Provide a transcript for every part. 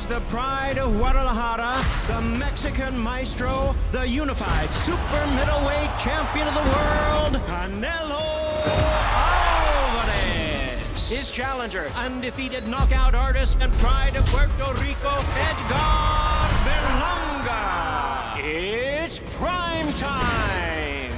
is the pride of Guadalajara, the Mexican maestro, the unified super middleweight champion of the world, Canelo Alvarez. His challenger, undefeated knockout artist and pride of Puerto Rico, Edgar Berlanga. It's prime time.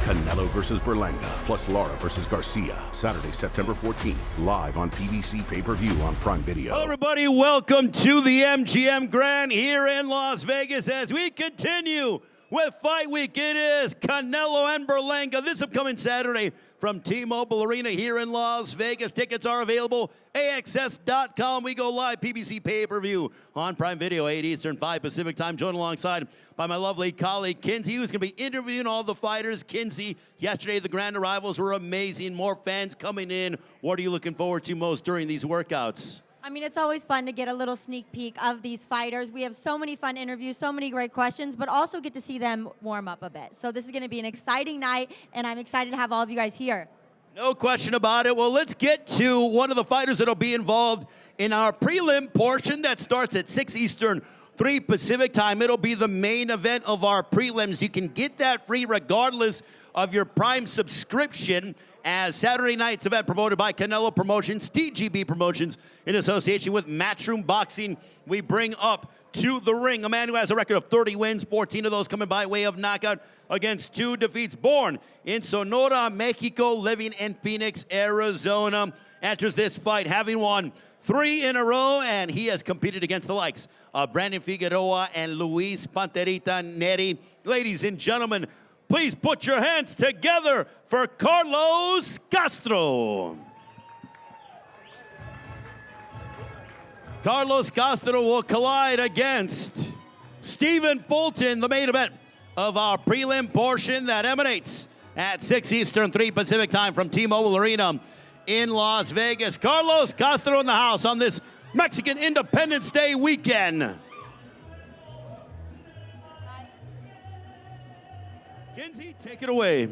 Canelo versus Berlanga, plus Lara versus Garcia. Saturday, September 14th, live on PBC pay-per-view on Prime Video. Hello, everybody. Welcome to the MGM Grand here in Las Vegas as we continue with Fight Week. It is Canelo and Berlanga this upcoming Saturday from T-Mobile Arena here in Las Vegas. Tickets are available, AXS.com. We go live, PBC pay-per-view on Prime Video, 8 Eastern, 5 Pacific time. Joined alongside by my lovely colleague, Kinsey, who's going to be interviewing all the fighters. Kinsey, yesterday the grand arrivals were amazing. More fans coming in. What are you looking forward to most during these workouts? I mean, it's always fun to get a little sneak peek of these fighters. We have so many fun interviews, so many great questions, but also get to see them warm up a bit. So this is going to be an exciting night, and I'm excited to have all of you guys here. No question about it. Well, let's get to one of the fighters that'll be involved in our prelim portion that starts at 6 Eastern, 3 Pacific time. It'll be the main event of our prelims. You can get that free regardless of your Prime subscription, as Saturday night's event promoted by Canelo Promotions, TGB Promotions, in association with Matchroom Boxing. We bring up to the ring a man who has a record of 30 wins, 14 of those coming by way of knockout against 2 defeats. Born in Sonora, Mexico, living in Phoenix, Arizona. Enters this fight having won 3 in a row, and he has competed against the likes of Brandon Figueroa and Luis Panterita Neri. Ladies and gentlemen, please put your hands together for Carlos Castro. Carlos Castro will collide against Stephen Fulton, the main event of our prelim portion that emanates at 6 Eastern, 3 Pacific time from T-Mobile Arena in Las Vegas. Carlos Castro in the house on this Mexican Independence Day weekend. Kinsey, take it away.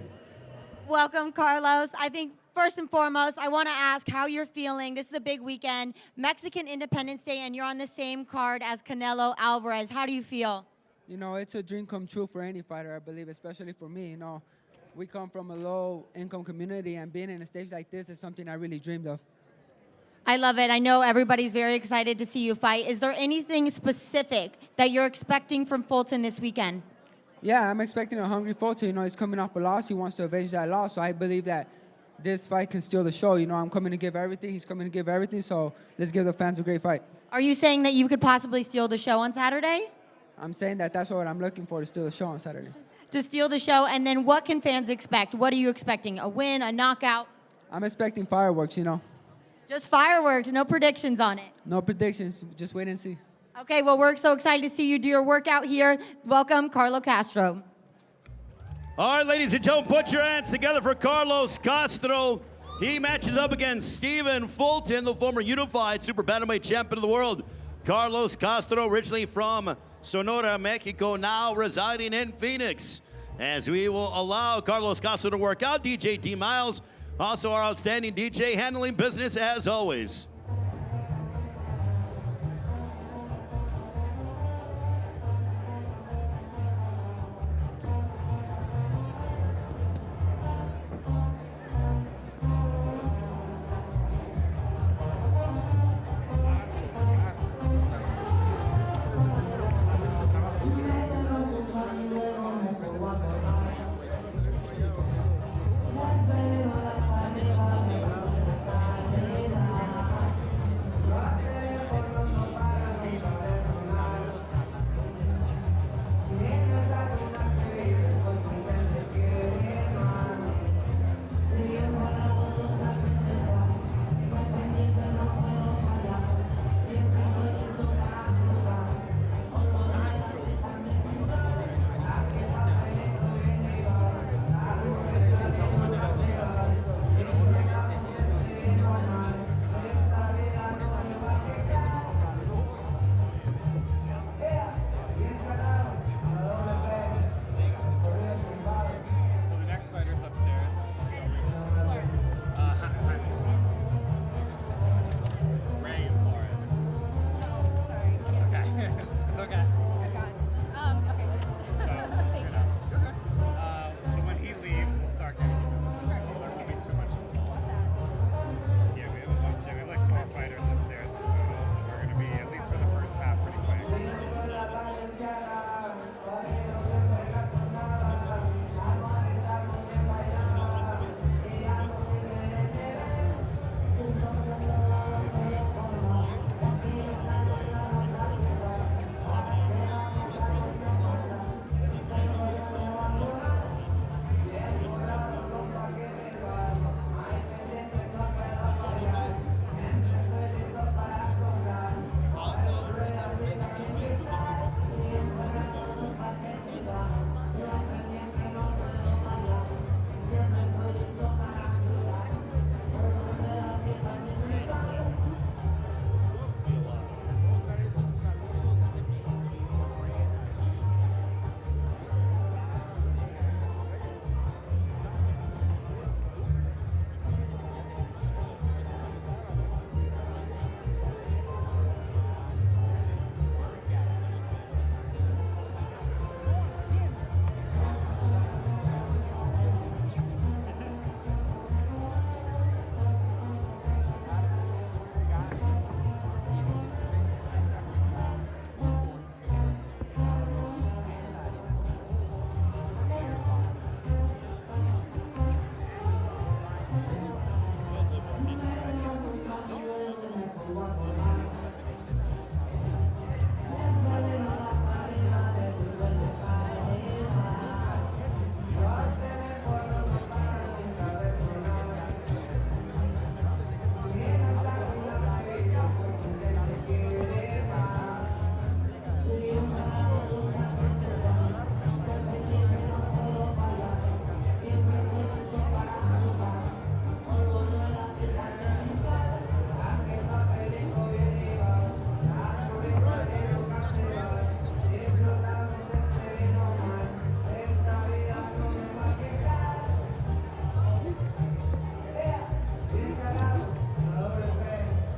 Welcome, Carlos. I think first and foremost, I want to ask how you're feeling. This is a big weekend, Mexican Independence Day, and you're on the same card as Canelo Alvarez. How do you feel? You know, it's a dream come true for any fighter, I believe, especially for me. You know, we come from a low-income community, and being in a stage like this is something I really dreamed of. I love it. I know everybody's very excited to see you fight. Is there anything specific that you're expecting from Fulton this weekend? Yeah, I'm expecting a hungry Fulton. You know, he's coming off a loss. He wants to avenge that loss. So I believe that this fight can steal the show. You know, I'm coming to give everything. He's coming to give everything. So let's give the fans a great fight. Are you saying that you could possibly steal the show on Saturday? I'm saying that that's what I'm looking for, to steal the show on Saturday. To steal the show, and then what can fans expect? What are you expecting? A win, a knockout? I'm expecting fireworks, you know. Just fireworks, no predictions on it. No predictions. Just wait and see. Okay, well, we're so excited to see you do your workout here. Welcome, Carlos Castro. All right, ladies and gentlemen, put your hands together for Carlos Castro. He matches up against Stephen Fulton, the former unified super bantamweight champion of the world. Carlos Castro, originally from Sonora, Mexico, now residing in Phoenix. As we will allow Carlos Castro to work out, DJ D. Miles, also our outstanding DJ, handling business as always.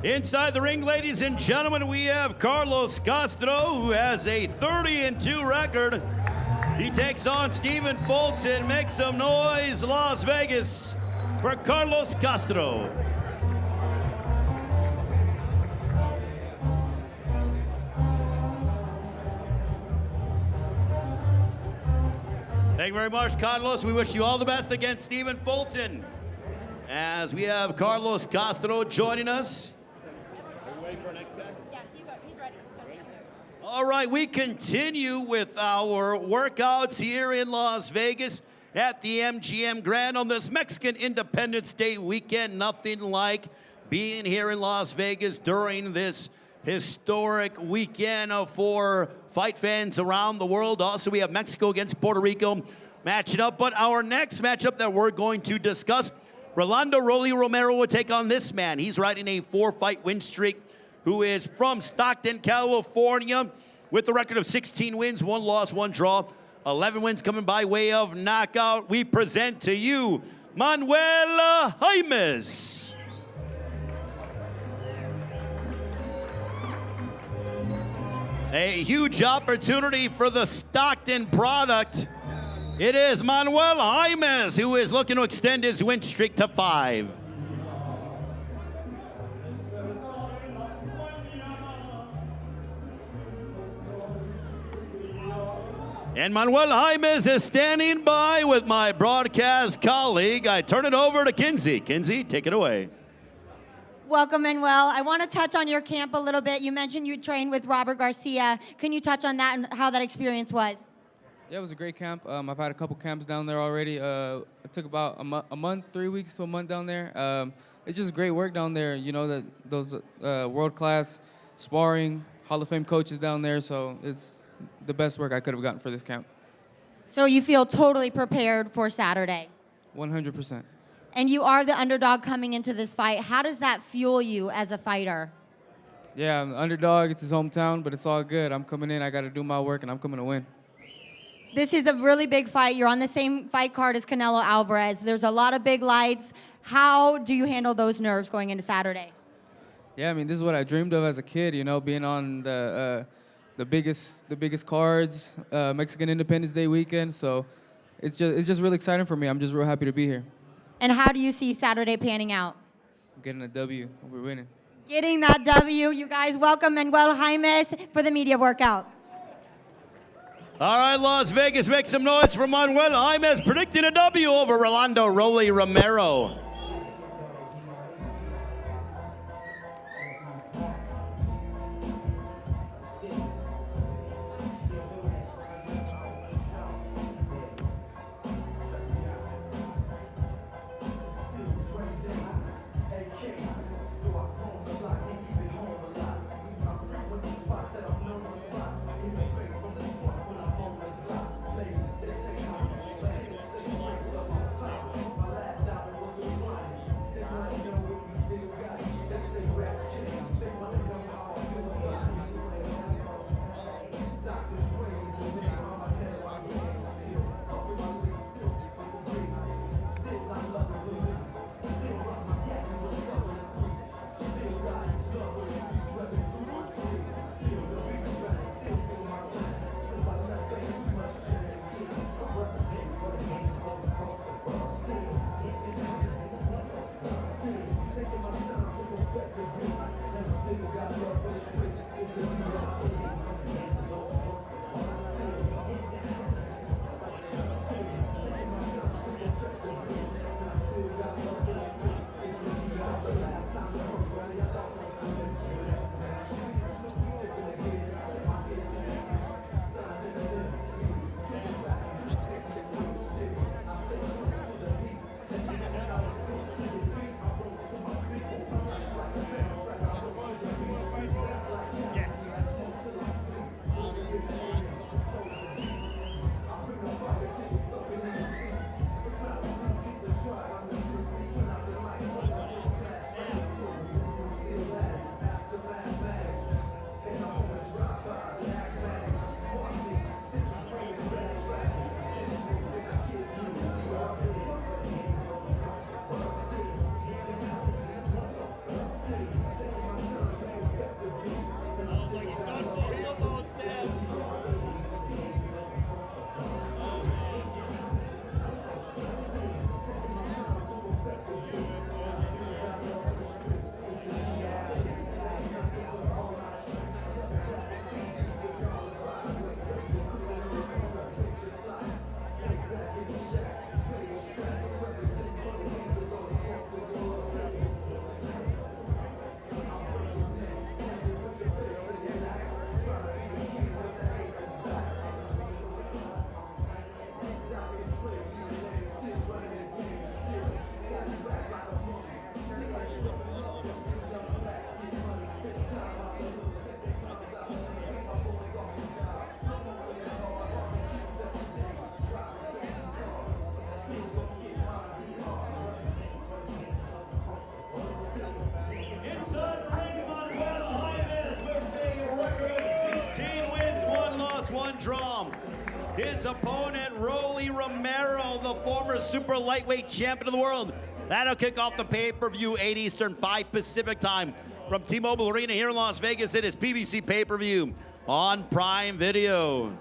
Inside the ring, ladies and gentlemen, we have Carlos Castro, who has a 30-2 record. He takes on Stephen Fulton. Make some noise, Las Vegas, for Carlos Castro. Thank you very much, Carlos. We wish you all the best against Stephen Fulton. As we have Carlos Castro joining us. Are you ready for our next guy? Yeah, he's ready. All right, we continue with our workouts here in Las Vegas at the MGM Grand on this Mexican Independence Day weekend. Nothing like being here in Las Vegas during this historic weekend for fight fans around the world. Also, we have Mexico against Puerto Rico matching up. But our next matchup that we're going to discuss, Rolando Romero will take on this man. He's riding a 4-fight win streak, who is from Stockton, California, with a record of 16 wins, 1 loss, 1 draw, 11 wins coming by way of knockout. We present to you Manuel Jaimes. A huge opportunity for the Stockton product. It is Manuel Jaimes who is looking to extend his win streak to 5. And Manuel Jaimes is standing by with my broadcast colleague. I turn it over to Kinsey. Kinsey, take it away. Welcome, Manuel. I want to touch on your camp a little bit. You mentioned you trained with Robert Garcia. Can you touch on that and how that experience was? Yeah, it was a great camp. I've had a couple camps down there already. It took about a month, 3 weeks to a month down there. It's just great work down there. You know, those world-class sparring, Hall of Fame coaches down there. So it's the best work I could have gotten for this camp. So you feel totally prepared for Saturday? 100%. And you are the underdog coming into this fight. How does that fuel you as a fighter? Yeah, I'm the underdog. It's his hometown, but it's all good. I'm coming in. I got to do my work, and I'm coming to win. This is a really big fight. You're on the same fight card as Canelo Alvarez. There's a lot of big lights. How do you handle those nerves going into Saturday? Yeah, I mean, this is what I dreamed of as a kid, you know, being on the biggest cards, Mexican Independence Day weekend. So it's just really exciting for me. I'm just real happy to be here. And how do you see Saturday panning out? I'm getting a W. We're winning. Getting that W. You guys welcome Manuel Jaimes for the media workout. All right, Las Vegas, make some noise for Manuel Jaimes predicting a W over Rolando Romero. one draw. His opponent, Rolando Romero, the former super lightweight champion of the world. That'll kick off the pay-per-view, 8 Eastern, 5 Pacific time. From T-Mobile Arena here in Las Vegas, it is PBC pay-per-view on Prime Video.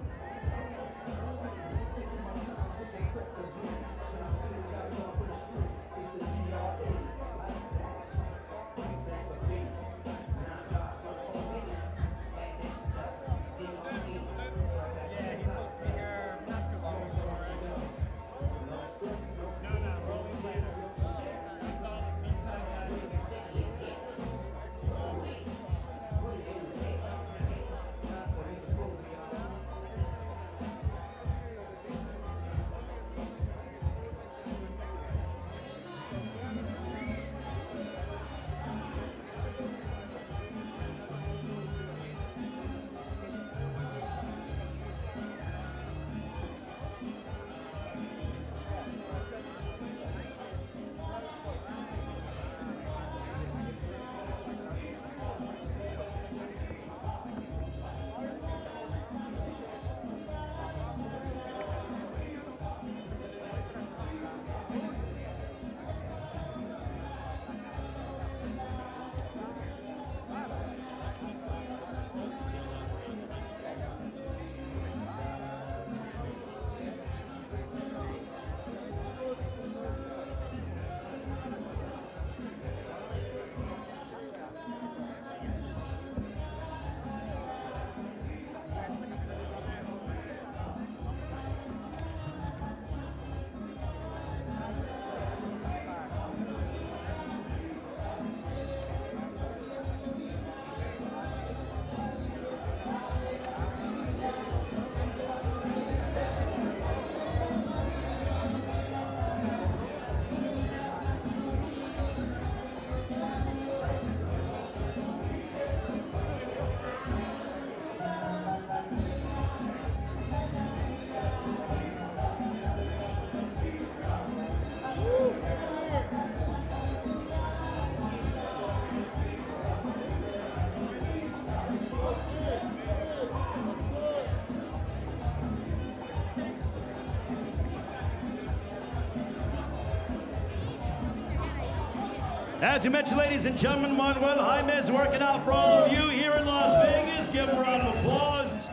As you mentioned, ladies and gentlemen, Manuel Jaimes working out for all of you here in Las Vegas. Give him a round of applause.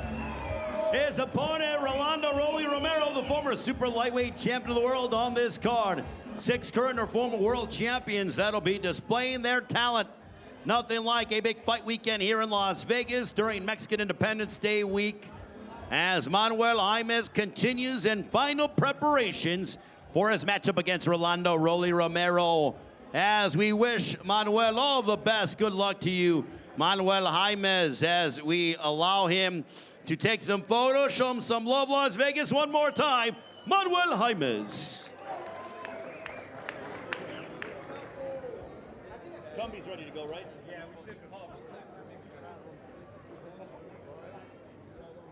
His opponent, Rolando Romero, the former super lightweight champion of the world on this card. 6 current or former world champions that'll be displaying their talent. Nothing like a big fight weekend here in Las Vegas during Mexican Independence Day week as Manuel Jaimes continues in final preparations for his matchup against Rolando Romero. As we wish Manuel all the best, good luck to you, Manuel Jaimes, as we allow him to take some photos, show him some love, Las Vegas, one more time, Manuel Jaimes. Cumby's ready to go, right? Yeah, we should.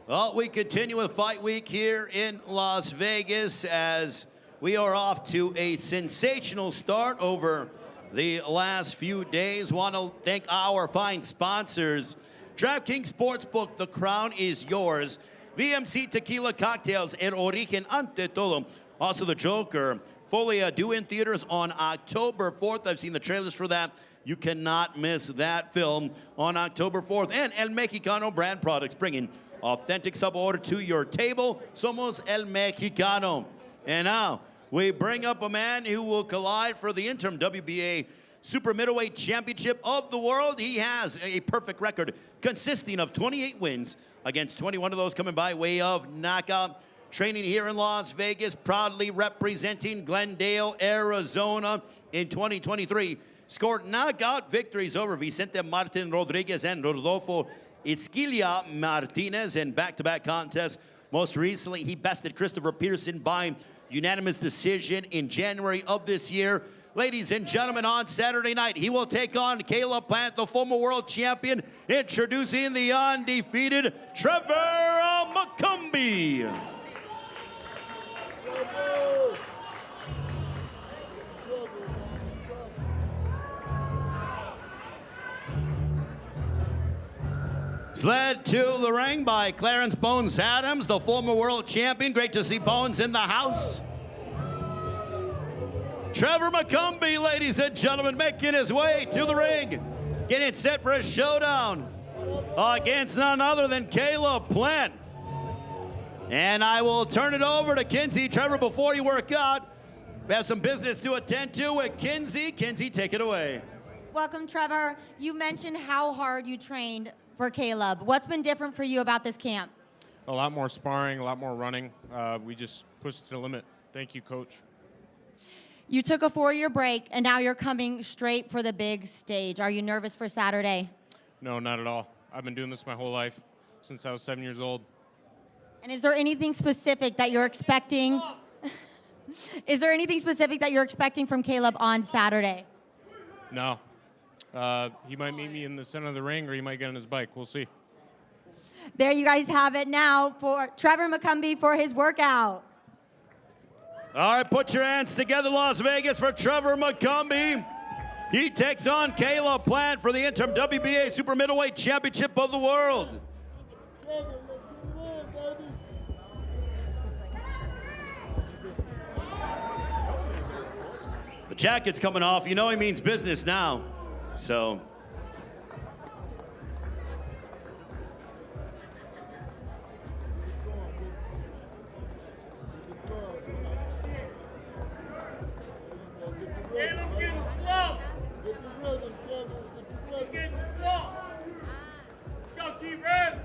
Well, we continue with Fight Week here in Las Vegas as we are off to a sensational start over the last few days. Want to thank our fine sponsors. DraftKings Sportsbook, the crown is yours. VMC Tequila Cocktails, El Origen ante todo. Also The Joker, fully due in theaters on October 4th. I've seen the trailers for that. You cannot miss that film on October 4th. And El Mexicano brand products, bringing authentic sub-order to your table. Somos El Mexicano. And now, we bring up a man who will collide for the interim WBA Super Middleweight Championship of the World. He has a perfect record consisting of 28 wins against 21 of those coming by way of knockout. Training here in Las Vegas, proudly representing Glendale, Arizona in 2023. Scored knockout victories over Vicente Martin Rodriguez and Rodolfo Esquilla Martinez in back-to-back contests. Most recently, he bested Christopher Pearson by unanimous decision in January of this year. Ladies and gentlemen, on Saturday night, he will take on Caleb Plant, the former world champion, introducing the undefeated Trevor McCumby. led to the ring by Clarence Bones Adams, the former world champion. Great to see Bones in the house. Trevor McCumby, ladies and gentlemen, making his way to the ring. Getting set for a showdown against none other than Caleb Plant. And I will turn it over to Kinsey. Trevor, before you work out, we have some business to attend to with Kinsey. Kinsey, take it away. Welcome, Trevor. You mentioned how hard you trained for Caleb. What's been different for you about this camp? A lot more sparring, a lot more running. We just pushed to the limit. Thank you, Coach. You took a 4-year break, and now you're coming straight for the big stage. Are you nervous for Saturday? No, not at all. I've been doing this my whole life, since I was 7 years old. And is there anything specific that you're expecting? Is there anything specific that you're expecting from Caleb on Saturday? No. He might meet me in the center of the ring, or he might get on his bike. We'll see. There you guys have it now for Trevor McCumby for his workout. All right, put your hands together, Las Vegas, for Trevor McCumby. He takes on Caleb Plant for the interim WBA Super Middleweight Championship of the World. The jacket's coming off. You know he means business now. So... Caleb's getting slow. He's getting slow. Let's go, T-Red.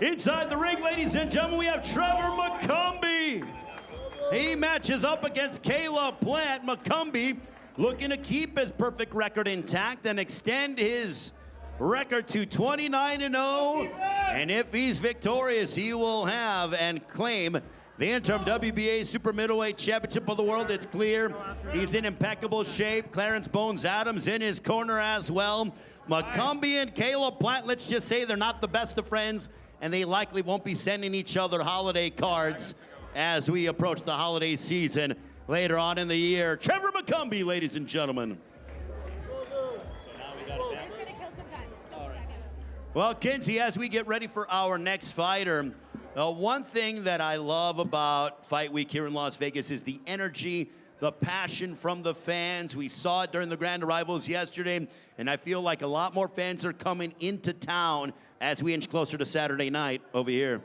Inside the ring, ladies and gentlemen, we have Trevor McCumby. He matches up against Caleb Plant. McCumby looking to keep his perfect record intact and extend his record to 29-0. And if he's victorious, he will have and claim the interim WBA Super Middleweight Championship of the World. It's clear he's in impeccable shape. Clarence Bones Adams in his corner as well. McCumby and Caleb Plant, let's just say they're not the best of friends, and they likely won't be sending each other holiday cards as we approach the holiday season later on in the year. Trevor McCumby, ladies and gentlemen. Well, Kinsey, as we get ready for our next fighter, one thing that I love about Fight Week here in Las Vegas is the energy, the passion from the fans. We saw it during the grand arrivals yesterday, and I feel like a lot more fans are coming into town as we inch closer to Saturday night over here.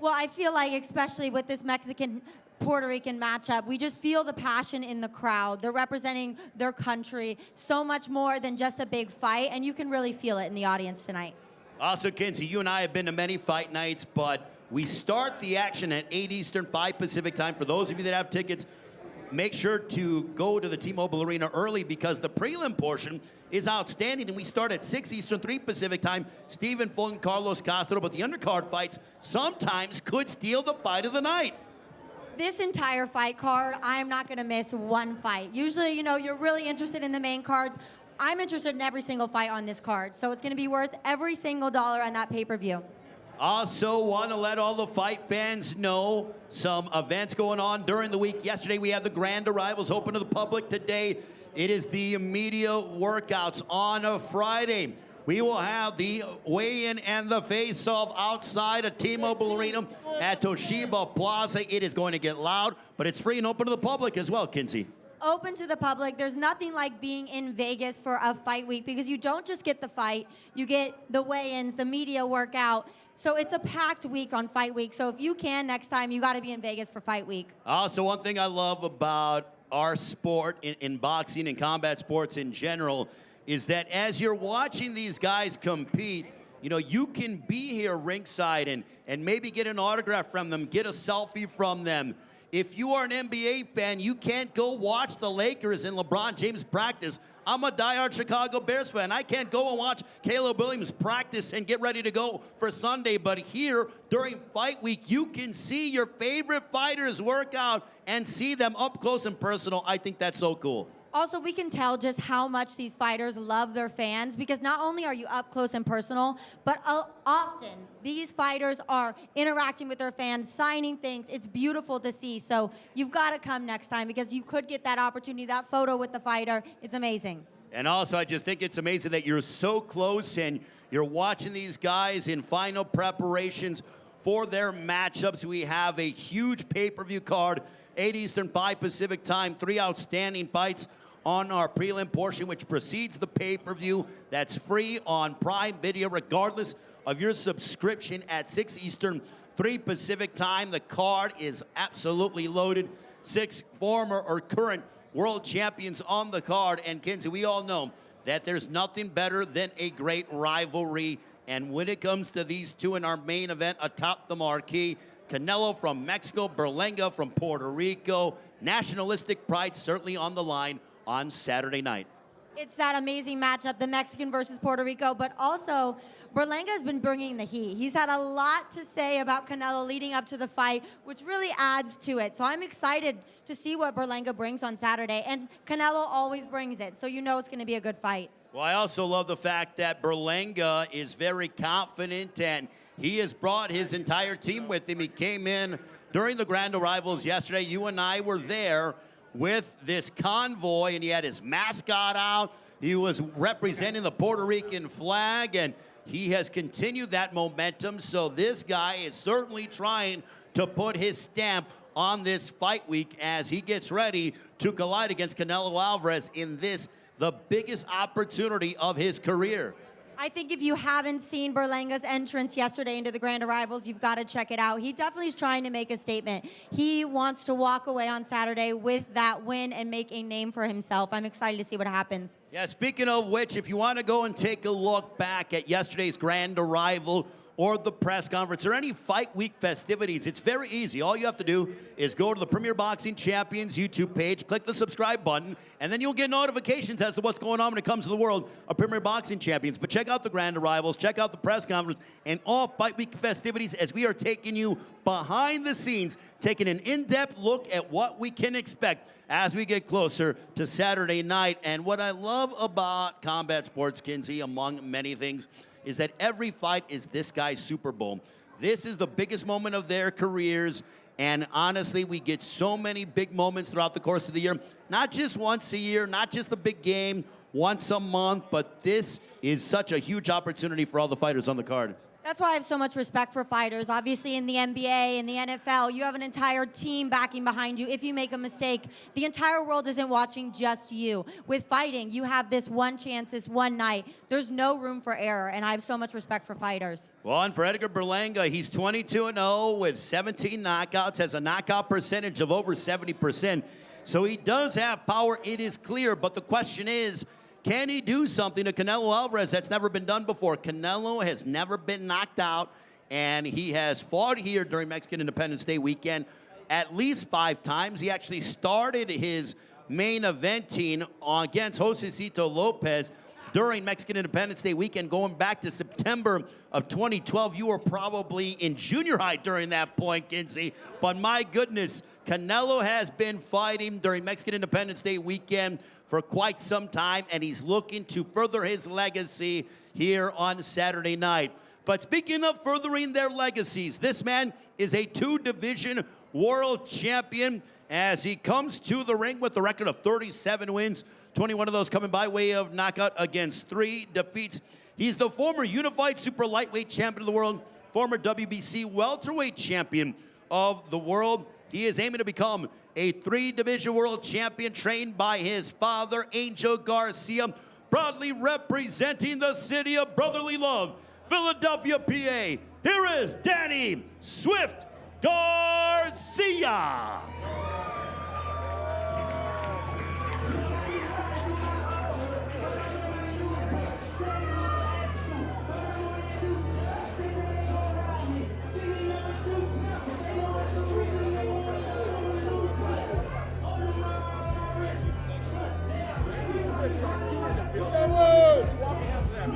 Well, I feel like, especially with this Mexican-Puerto Rican matchup, we just feel the passion in the crowd. They're representing their country so much more than just a big fight, and you can really feel it in the audience tonight. Also, Kinsey, you and I have been to many fight nights, but we start the action at 8 Eastern, 5 Pacific time. For those of you that have tickets, make sure to go to the T-Mobile Arena early because the prelim portion is outstanding, and we start at 6 Eastern, 3 Pacific time. Stephen Fulton, Carlos Castro, but the undercard fights sometimes could steal the fight of the night. This entire fight card, I am not going to miss one fight. Usually, you know, you're really interested in the main cards. I'm interested in every single fight on this card, so it's going to be worth every single dollar on that pay-per-view. Also want to let all the fight fans know some events going on during the week. Yesterday we had the grand arrivals open to the public. Today it is the media workouts. On a Friday we will have the weigh-in and the face-off outside of T-Mobile Arena at Toshiba Plaza. It is going to get loud, but it's free and open to the public as well, Kinsey. Open to the public. There's nothing like being in Vegas for a fight week because you don't just get the fight, you get the weigh-ins, the media workout. So it's a packed week on fight week. So if you can next time, you got to be in Vegas for fight week. Also, one thing I love about our sport in boxing and combat sports in general is that as you're watching these guys compete, you know, you can be here ringside and maybe get an autograph from them, get a selfie from them. If you are an NBA fan, you can't go watch the Lakers and LeBron James practice. I'm a diehard Chicago Bears fan. I can't go and watch Caleb Williams practice and get ready to go for Sunday. But here, during fight week, you can see your favorite fighters work out and see them up close and personal. I think that's so cool. Also, we can tell just how much these fighters love their fans because not only are you up close and personal, but often these fighters are interacting with their fans, signing things. It's beautiful to see. So you've got to come next time because you could get that opportunity, that photo with the fighter. It's amazing. And also, I just think it's amazing that you're so close and you're watching these guys in final preparations for their matchups. We have a huge pay-per-view card, 8 Eastern, 5 Pacific time, 3 outstanding fights on our prelim portion, which precedes the pay-per-view. That's free on Prime Video, regardless of your subscription at 6 Eastern, 3 Pacific time. The card is absolutely loaded. 6 former or current world champions on the card. And Kinsey, we all know that there's nothing better than a great rivalry. And when it comes to these two in our main event atop the marquee, Canelo from Mexico, Berlanga from Puerto Rico, nationalistic pride certainly on the line on Saturday night. It's that amazing matchup, the Mexican versus Puerto Rico, but also Berlanga has been bringing the heat. He's had a lot to say about Canelo leading up to the fight, which really adds to it. So I'm excited to see what Berlanga brings on Saturday, and Canelo always brings it, so you know it's going to be a good fight. Well, I also love the fact that Berlanga is very confident, and he has brought his entire team with him. He came in during the grand arrivals yesterday. You and I were there with this convoy, and he had his mascot out. He was representing the Puerto Rican flag, and he has continued that momentum. So this guy is certainly trying to put his stamp on this fight week as he gets ready to collide against Canelo Alvarez in this, the biggest opportunity of his career. I think if you haven't seen Berlanga's entrance yesterday into the grand arrivals, you've got to check it out. He definitely is trying to make a statement. He wants to walk away on Saturday with that win and make a name for himself. I'm excited to see what happens. Yeah, speaking of which, if you want to go and take a look back at yesterday's grand arrival or the press conference or any fight week festivities, it's very easy. All you have to do is go to the Premier Boxing Champions YouTube page, click the subscribe button, and then you'll get notifications as to what's going on when it comes to the world of Premier Boxing Champions. But check out the grand arrivals, check out the press conference, and all fight week festivities as we are taking you behind the scenes, taking an in-depth look at what we can expect as we get closer to Saturday night. And what I love about combat sports, Kinsey, among many things, is that every fight is this guy's Super Bowl. This is the biggest moment of their careers, and honestly, we get so many big moments throughout the course of the year. Not just once a year, not just the big game, once a month, but this is such a huge opportunity for all the fighters on the card. That's why I have so much respect for fighters. Obviously, in the NBA, in the NFL, you have an entire team backing behind you. If you make a mistake, the entire world isn't watching just you. With fighting, you have this one chance, this one night. There's no room for error, and I have so much respect for fighters. Well, and for Edgar Berlanga, he's 22-0 with 17 knockouts, has a knockout percentage of over 70%. So he does have power, it is clear, but the question is, can he do something to Canelo Alvarez that's never been done before? Canelo has never been knocked out, and he has fought here during Mexican Independence Day weekend at least 5 times. He actually started his main eventing against Josecito Lopez during Mexican Independence Day weekend, going back to September of 2012. You were probably in junior high during that point, Kinsey. But my goodness, Canelo has been fighting during Mexican Independence Day weekend for quite some time, and he's looking to further his legacy here on Saturday night. But speaking of furthering their legacies, this man is a 2-division world champion as he comes to the ring with a record of 37 wins, 21 of those coming by way of knockout against 3 defeats. He's the former unified super lightweight champion of the world, former WBC welterweight champion of the world. He is aiming to become a 3-division world champion, trained by his father, Angel Garcia, proudly representing the city of brotherly love, Philadelphia, PA. Here is Danny Swift Garcia.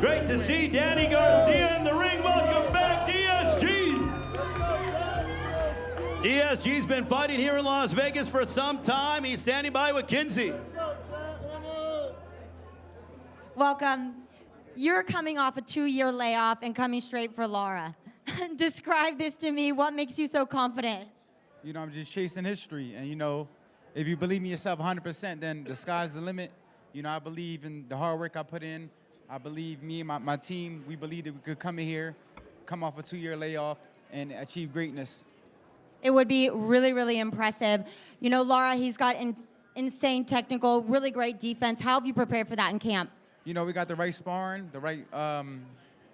Great to see Danny Garcia in the ring. Welcome back, DSG. DSG's been fighting here in Las Vegas for some time. He's standing by with Kinsey. Welcome. You're coming off a 2-year layoff and coming straight for Lara. Describe this to me. What makes you so confident? You know, I'm just chasing history. And, you know, if you believe in yourself 100%, then the sky's the limit. You know, I believe in the hard work I put in. I believe me and my team, we believe that we could come in here, come off a 2-year layoff, and achieve greatness. It would be really, really impressive. You know, Lara, he's got insane technical, really great defense. How have you prepared for that in camp? You know, we got the right sparring, the right,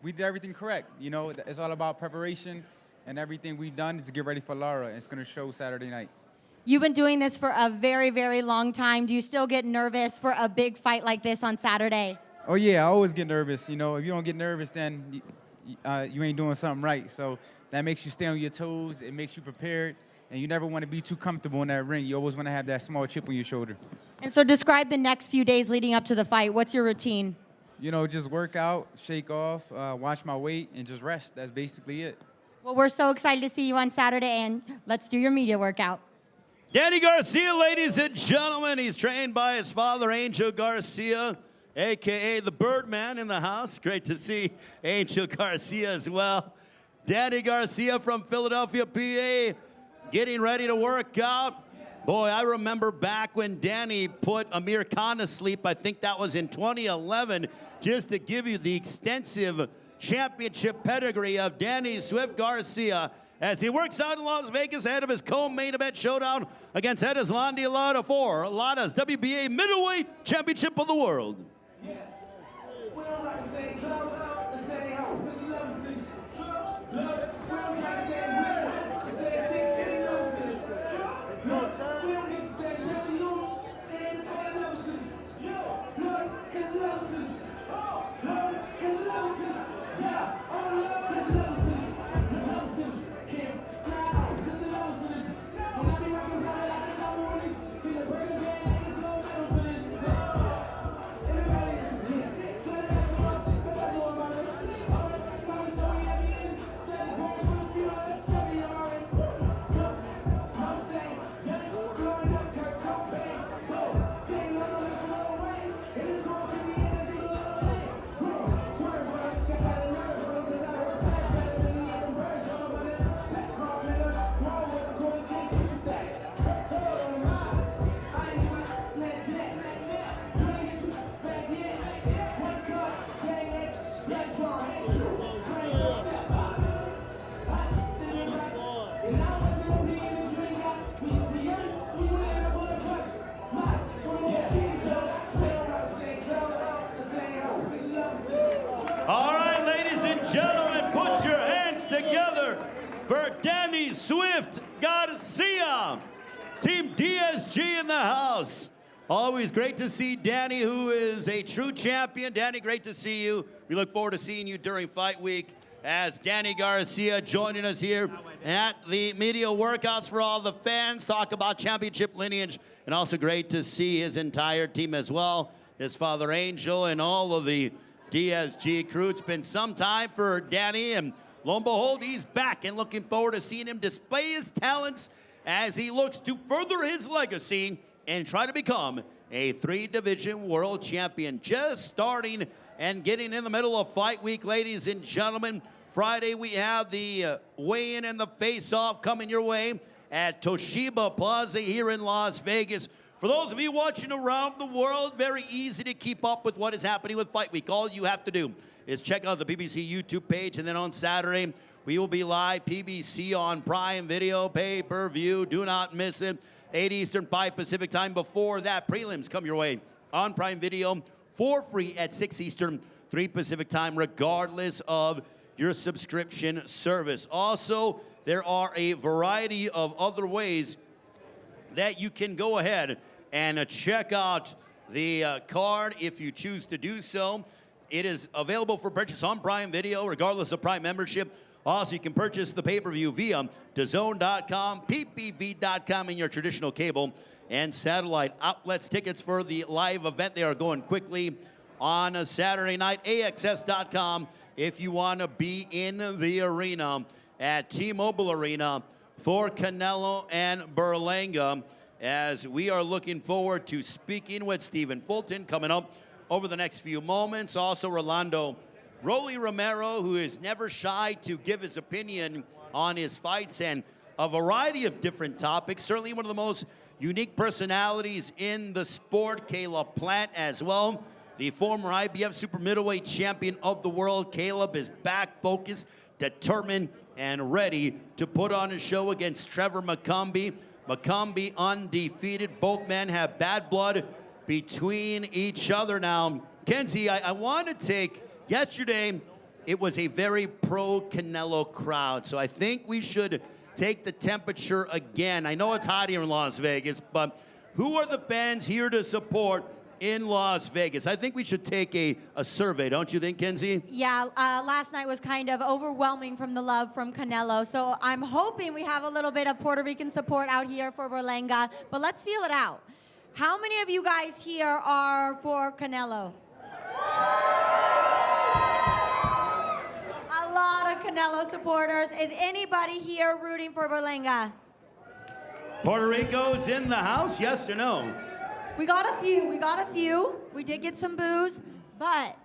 we did everything correct. You know, it's all about preparation, and everything we've done is to get ready for Lara, and it's going to show Saturday night. You've been doing this for a very, very long time. Do you still get nervous for a big fight like this on Saturday? Oh, yeah, I always get nervous. You know, if you don't get nervous, then you ain't doing something right. So that makes you stay on your toes. It makes you prepared. And you never want to be too comfortable in that ring. You always want to have that small chip on your shoulder. And so describe the next few days leading up to the fight. What's your routine? You know, just work out, shake off, watch my weight, and just rest. That's basically it. Well, we're so excited to see you on Saturday, and let's do your media workout. Danny Garcia, ladies and gentlemen. He's trained by his father, Angel Garcia, a.k.a. the Birdman in the house. Great to see Angel Garcia as well. Danny Garcia from Philadelphia, PA, getting ready to work out. Boy, I remember back when Danny put Amir Khan to sleep. I think that was in 2011, just to give you the extensive championship pedigree of Danny Swift Garcia as he works out in Las Vegas ahead of his co-main event showdown against Erislandy Lara for Lara's WBA middleweight championship of the world. All right, ladies and gentlemen, put your hands together for Danny Swift Garcia. Team DSG in the house. Always great to see Danny, who is a true champion. Danny, great to see you. We look forward to seeing you during Fight Week as Danny Garcia joining us here at the media workouts for all the fans. Talk about championship lineage, and also great to see his entire team as well. His father Angel and all of the DSG crew. It's been some time for Danny, and lo and behold, he's back, and looking forward to seeing him display his talents as he looks to further his legacy and try to become a 3-division world champion. Just starting and getting in the middle of Fight Week, ladies and gentlemen. Friday, we have the weigh-in and the face-off coming your way at Toshiba Plaza here in Las Vegas. For those of you watching around the world, very easy to keep up with what is happening with Fight Week. All you have to do is check out the PBC YouTube page. And then on Saturday, we will be live, PBC on Prime Video, pay-per-view. Do not miss it. 8 Eastern, 5 Pacific time. Before that, prelims come your way on Prime Video for free at 6 Eastern, 3 Pacific time, regardless of your subscription service. Also, there are a variety of other ways that you can go ahead and check out the card if you choose to do so. It is available for purchase on Prime Video, regardless of Prime membership. Also, you can purchase the pay-per-view via DAZN.com, PPV.com, and your traditional cable and satellite outlets. Tickets for the live event, they are going quickly on a Saturday night. AXS.com if you want to be in the arena at T-Mobile Arena for Canelo and Berlanga, as we are looking forward to speaking with Stephen Fulton coming up over the next few moments. Also, Rolando Romero, who is never shy to give his opinion on his fights and a variety of different topics. Certainly one of the most unique personalities in the sport. Caleb Plant as well, the former IBF super middleweight champion of the world. Caleb is back, focused, determined, and ready to put on a show against Trevor McCumby. McCumby undefeated. Both men have bad blood between each other. Now, Kenzie, I want to take, yesterday, it was a very pro-Canelo crowd, so I think we should take the temperature again. I know it's hot here in Las Vegas, but who are the fans here to support in Las Vegas? I think we should take a survey, don't you think, Kenzie? Yeah, last night was kind of overwhelming from the love from Canelo, so I'm hoping we have a little bit of Puerto Rican support out here for Berlanga, but let's feel it out. How many of you guys here are for Canelo? A lot of Canelo supporters. Is anybody here rooting for Berlanga? Puerto Rico's in the house, yes or no? We got a few. We did get some boos, but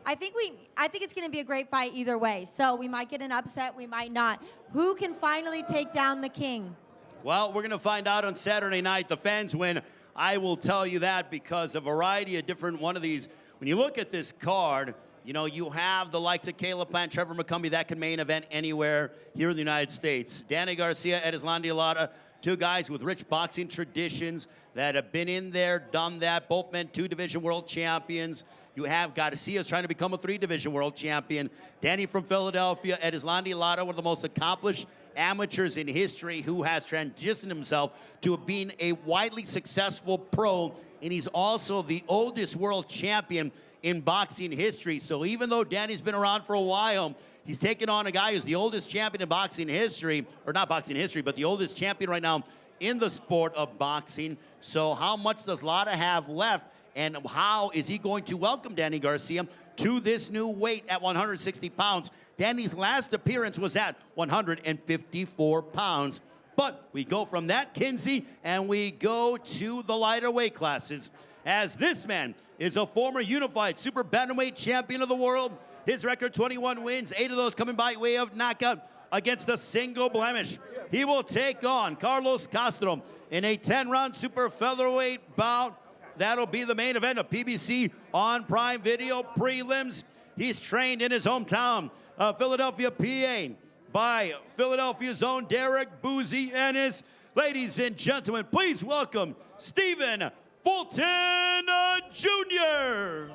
I think it's going to be a great fight either way. So we might get an upset, we might not. Who can finally take down the king? Well, we're going to find out on Saturday night. The fans win. I will tell you that, because a variety of different one of these, when you look at this card, you know, you have the likes of Caleb Plant, Trevor McCumby, that can main event anywhere here in the United States. Danny Garcia, Erislandy Lara, two guys with rich boxing traditions that have been in there, done that. Both men 2-division world champions. You have Garcia's trying to become a 3-division world champion. Danny from Philadelphia, Erislandy Lara, one of the most accomplished amateurs in history, who has transitioned himself to being a widely successful pro, and he's also the oldest world champion in boxing history. So even though Danny's been around for a while, he's taken on a guy who's the oldest champion in boxing history, or not boxing history, but the oldest champion right now in the sport of boxing. So how much does Lara have left, and how is he going to welcome Danny Garcia to this new weight at 160 pounds? Danny's last appearance was at 154 pounds. But we go from that, Kinsey, and we go to the lighter weight classes, as this man is a former unified super bantamweight champion of the world. His record, 21 wins, 8 of those coming by way of knockout against a single blemish. He will take on Carlos Castro in a 10-round super featherweight bout. That'll be the main event of PBC on Prime Video prelims. He's trained in his hometown of Philadelphia, PA, by Philadelphia's own Derek Boozy Ennis. Ladies and gentlemen, please welcome Stephen Fulton Jr.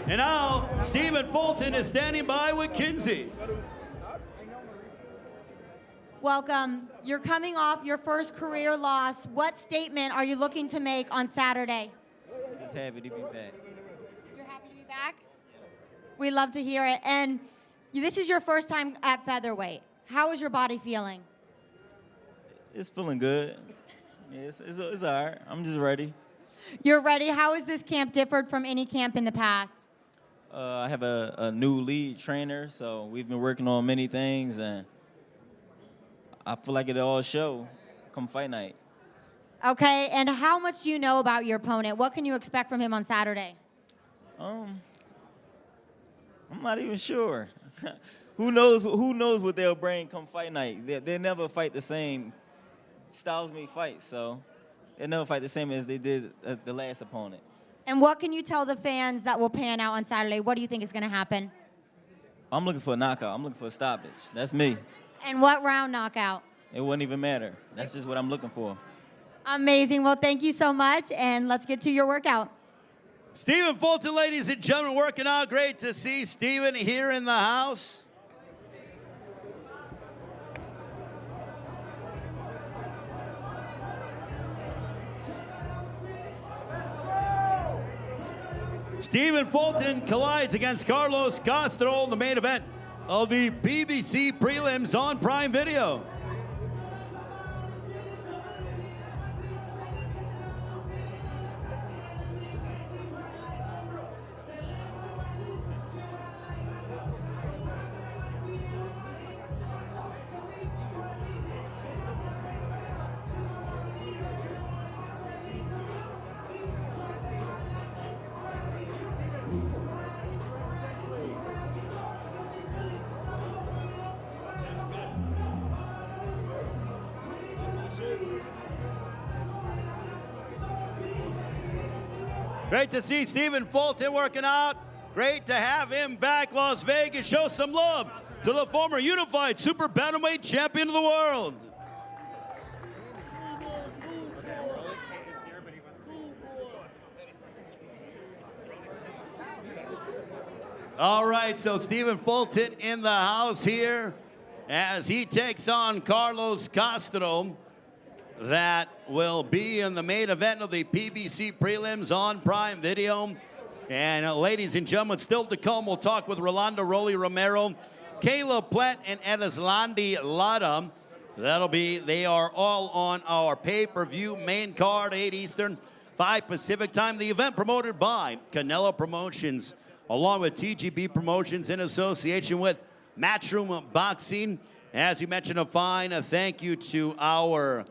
And now, Stephen Fulton is standing by with Kinsey. Welcome. You're coming off your first career loss. What statement are you looking to make on Saturday? Just happy to be back. You're happy to be back? We love to hear it. And this is your first time at featherweight. How is your body feeling? It's feeling good. Yeah, it's all right. I'm just ready. You're ready. How is this camp differed from any camp in the past? I have a new lead trainer, so we've been working on many things, and I feel like it all show. come fight night. Okay, and how much do you know about your opponent? What can you expect from him on Saturday? I'm not even sure. Who knows what they'll bring come fight night? They never fight the same styles me fight, so they never fight the same as they did the last opponent. And what can you tell the fans that will pan out on Saturday? What do you think is going to happen? I'm looking for a knockout. I'm looking for a stoppage. That's me. And what round knockout? It wouldn't even matter. That's just what I'm looking for. Amazing. Well, thank you so much, and let's get to your workout. Stephen Fulton, ladies and gentlemen, working out. Great to see Stephen here in the house. Stephen Fulton collides against Carlos Castro in the main event of the PBC prelims on Prime Video. Great to see Stephen Fulton working out. Great to have him back, Las Vegas. Show some love to the former unified super bantamweight champion of the world. All right, so Stephen Fulton in the house here as he takes on Carlos Castro. That will be in the main event of the PBC prelims on Prime Video. And ladies and gentlemen, still to come, we'll talk with Rolando Romero, Caleb Platt, and Erislandy Lara. They are all on our pay-per-view main card, 8 Eastern, 5 Pacific time. The event promoted by Canelo Promotions, along with TGB Promotions in association with Matchroom Boxing. As you mentioned, a fine thank you to our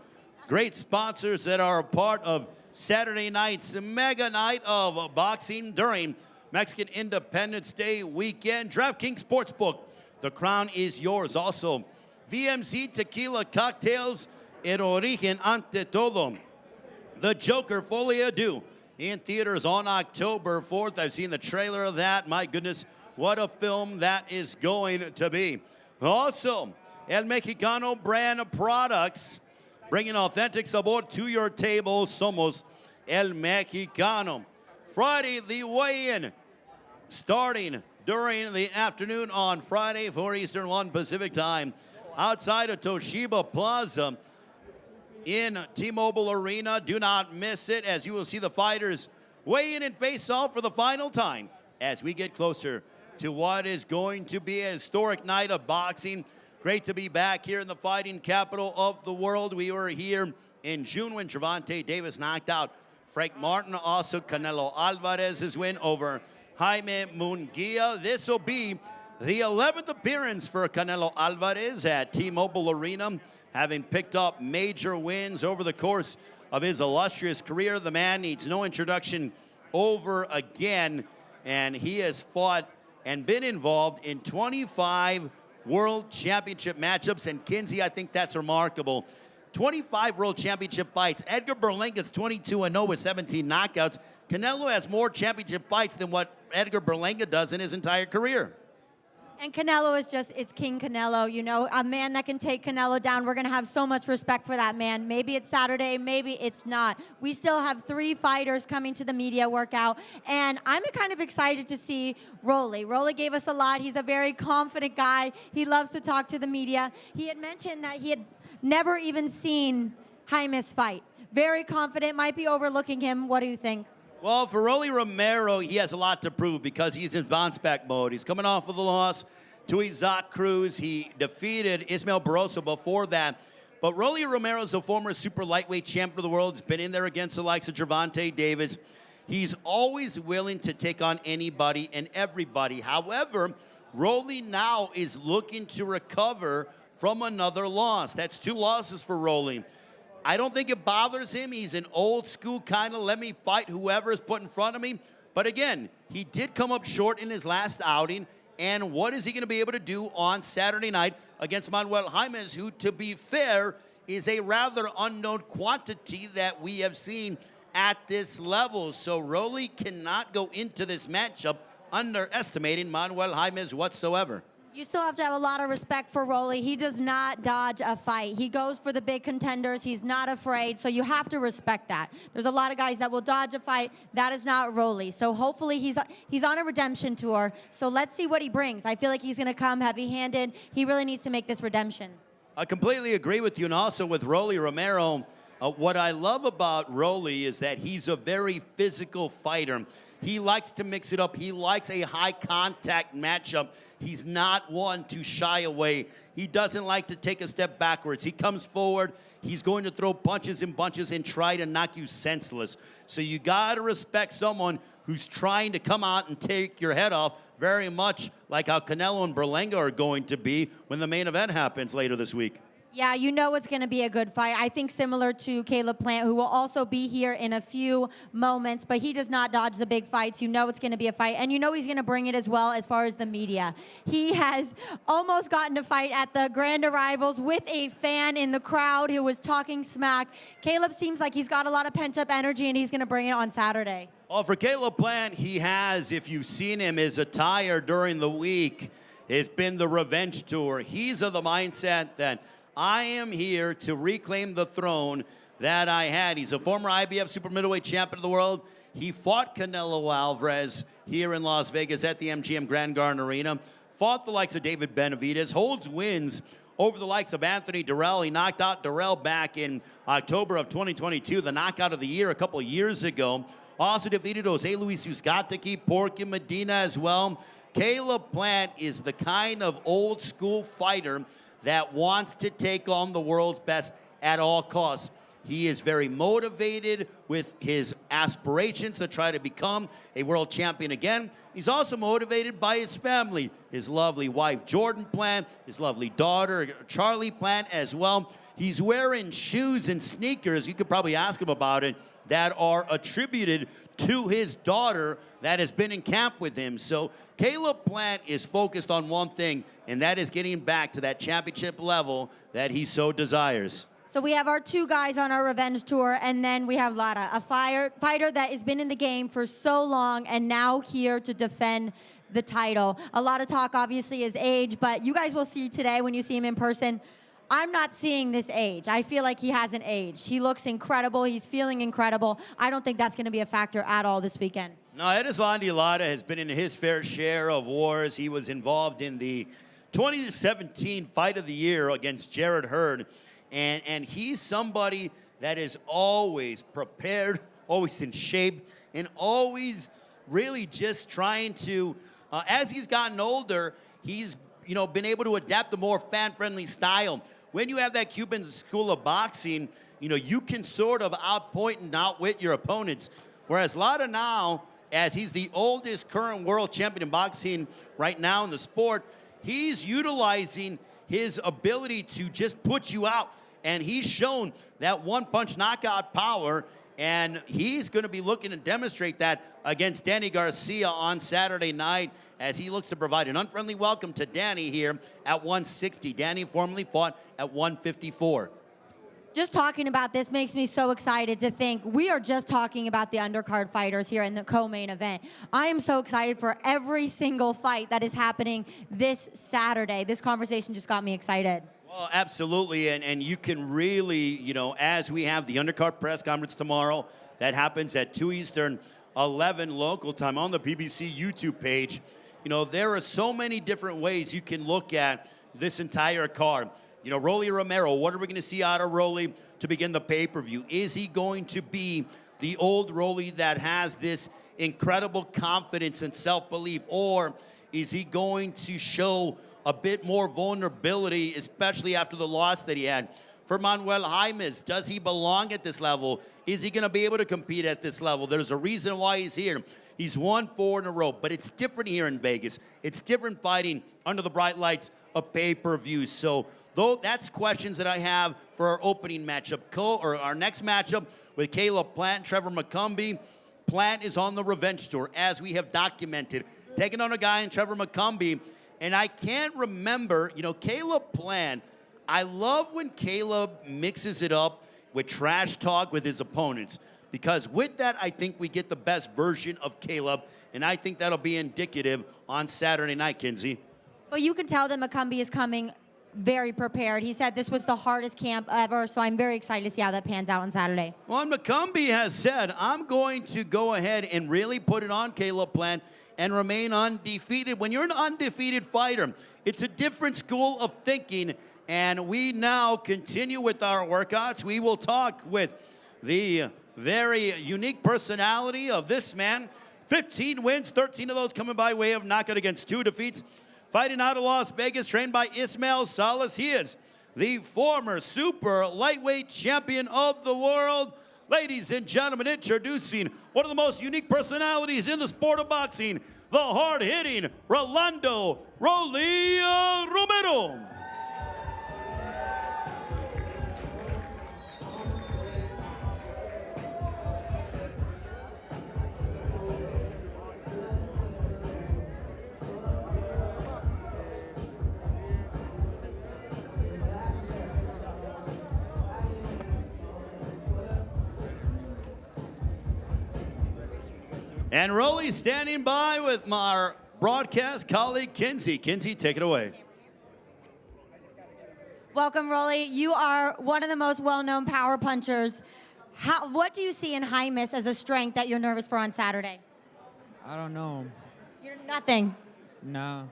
great sponsors that are a part of Saturday night's mega night of boxing during Mexican Independence Day weekend. DraftKings Sportsbook, the crown is yours. Also, VMC Tequila Cocktails, El Origen Ante Todo. The Joker, Folie à Deux, in theaters on October 4th. I've seen the trailer of that. My goodness, what a film that is going to be. Also, El Mexicano brand of products, bringing authentic sabor to your table. Somos El Mexicano. Friday, the weigh-in starting during the afternoon on Friday, 4 Eastern, 1 Pacific time, outside of Toshiba Plaza in T-Mobile Arena. Do not miss it, as you will see the fighters weigh in and face off for the final time as we get closer to what is going to be a historic night of boxing. Great to be back here in the fighting capital of the world. We were here in June when Gervonta Davis knocked out Frank Martin. Also, Canelo Alvarez's win over Jaime Munguia. This will be the 11th appearance for Canelo Alvarez at T-Mobile Arena, having picked up major wins over the course of his illustrious career. The man needs no introduction over again, and he has fought and been involved in 25 World Championship matchups. And Kinsey, I think that's remarkable. 25 World Championship fights. Edgar Berlanga's 22-0 with 17 knockouts. Canelo has more championship fights than what Edgar Berlanga does in his entire career. And Canelo is just, it's King Canelo, you know, a man that can take Canelo down. We're going to have so much respect for that man. Maybe it's Saturday, maybe it's not. We still have 3 fighters coming to the media workout, and I'm kind of excited to see Rolly. Rolly gave us a lot. He's a very confident guy. He loves to talk to the media. He had mentioned that he had never even seen Jaimes fight. Very confident, might be overlooking him. What do you think? Well, for Rolando Romero, he has a lot to prove because he's in bounce-back mode. He's coming off of the loss to Isaac Cruz. He defeated Ismael Barroso before that. But Rolando Romero is a former super lightweight champion of the world. He's been in there against the likes of Gervonta Davis. He's always willing to take on anybody and everybody. However, Rolly now is looking to recover from another loss. That's 2 losses for Rolly. I don't think it bothers him. He's an old school kind of let me fight whoever is put in front of me. But again, he did come up short in his last outing. And what is he going to be able to do on Saturday night against Manuel Jaimes, who, to be fair, is a rather unknown quantity that we have seen at this level. So Rolly cannot go into this matchup underestimating Manuel Jaimes whatsoever. You still have to have a lot of respect for Rolly. He does not dodge a fight. He goes for the big contenders. He's not afraid, so you have to respect that. There's a lot of guys that will dodge a fight. That is not Rolly. So hopefully he's on a redemption tour. So let's see what he brings. I feel like he's going to come heavy-handed. He really needs to make this redemption. I completely agree with you, and also with Rolly Romero. What I love about Rolly is that he's a very physical fighter. He likes to mix it up. He likes a high-contact matchup. He's not one to shy away. He doesn't like to take a step backwards. He comes forward. He's going to throw punches and bunches and try to knock you senseless. So you got to respect someone who's trying to come out and take your head off, very much like how Canelo and Berlanga are going to be when the main event happens later this week. Yeah, you know it's going to be a good fight. I think similar to Caleb Plant, who will also be here in a few moments, but he does not dodge the big fights. You know it's going to be a fight, and you know he's going to bring it as well as far as the media. He has almost gotten to fight at the Grand Arrivals with a fan in the crowd who was talking smack. Caleb seems like he's got a lot of pent-up energy, and he's going to bring it on Saturday. Well, for Caleb Plant, he has, if you've seen him, his attire during the week has been the revenge tour. He's of the mindset that I am here to reclaim the throne that I had. He's a former IBF super middleweight champion of the world. He fought Canelo Alvarez here in Las Vegas at the MGM Grand Garden Arena. Fought the likes of David Benavidez. Holds wins over the likes of Anthony Durrell. He knocked out Durrell back in October of 2022, the knockout of the year a couple of years ago. Also defeated Jose Luis Uzcategui, Porky Medina as well. Caleb Plant is the kind of old school fighter that wants to take on the world's best at all costs. He is very motivated with his aspirations to try to become a world champion again. He's also motivated by his family, his lovely wife, Jordan Plant, his lovely daughter, Charlie Plant, as well. He's wearing shoes and sneakers, you could probably ask him about it, that are attributed to his daughter that has been in camp with him. So Caleb Plant is focused on one thing, and that is getting back to that championship level that he so desires. So we have our two guys on our revenge tour, and then we have Lara, a fighter that has been in the game for so long and now here to defend the title. A lot of talk, obviously, is age, but you guys will see today when you see him in person, I'm not seeing this age. I feel like he hasn't aged. He looks incredible. He's feeling incredible. I don't think that's going to be a factor at all this weekend. No, Erislandy Lara has been in his fair share of wars. He was involved in the 2017 Fight of the Year against Jared Hurd. And he's somebody that is always prepared, always in shape, and always really just trying to, as he's gotten older, he's been able to adapt a more fan-friendly style. When you have that Cuban school of boxing, you can sort of outpoint and outwit your opponents. Whereas Lara now, as he's the oldest current world champion in boxing right now in the sport, he's utilizing his ability to just put you out. And he's shown that one-punch knockout power, and he's going to be looking to demonstrate that against Danny Garcia on Saturday night as he looks to provide an unfriendly welcome to Danny here at 160. Danny formerly fought at 154. Just talking about this makes me so excited to think we are just talking about the undercard fighters here in the co-main event. I am so excited for every single fight that is happening this Saturday. This conversation just got me excited. Well, absolutely, and you can really, as we have the undercard press conference tomorrow, that happens at 2 Eastern, 11 local time on the PBC YouTube page. There are so many different ways you can look at this entire card. Rolly Romero, what are we going to see out of Rolly to begin the pay-per-view? Is he going to be the old Rolly that has this incredible confidence and self-belief, or is he going to show a bit more vulnerability, especially after the loss that he had? For Manuel Jaimes, does he belong at this level? Is he going to be able to compete at this level? There's a reason why he's here. He's won 4 in a row, but it's different here in Vegas. It's different fighting under the bright lights of pay-per-view. So that's questions that I have for our opening matchup, or our next matchup with Caleb Plant, Trevor McCumby. Plant is on the revenge tour, as we have documented, taking on a guy in Trevor McCumby. And I can't remember, Caleb Plant, I love when Caleb mixes it up with trash talk with his opponents, because with that, I think we get the best version of Caleb, and I think that'll be indicative on Saturday night, Kinsey. But you can tell that McCumby is coming very prepared. He said this was the hardest camp ever, so I'm very excited to see how that pans out on Saturday. Well, and McCumby has said, I'm going to go ahead and really put it on Caleb Plant and remain undefeated. When you're an undefeated fighter, it's a different school of thinking, and we now continue with our workouts. We will talk with the very unique personality of this man. 15 wins, 13 of those coming by way of knockout against 2 defeats. Fighting out of Las Vegas, trained by Ismael Salas. He is the former super lightweight champion of the world. Ladies and gentlemen, introducing one of the most unique personalities in the sport of boxing, the hard-hitting Rolando Romero. And Rolly standing by with my broadcast colleague, Kinsey. Kinsey, take it away. Welcome, Rolly. You are one of the most well-known power punchers. What do you see in Jaimes as a strength that you're nervous for on Saturday? I don't know. You're nothing. No.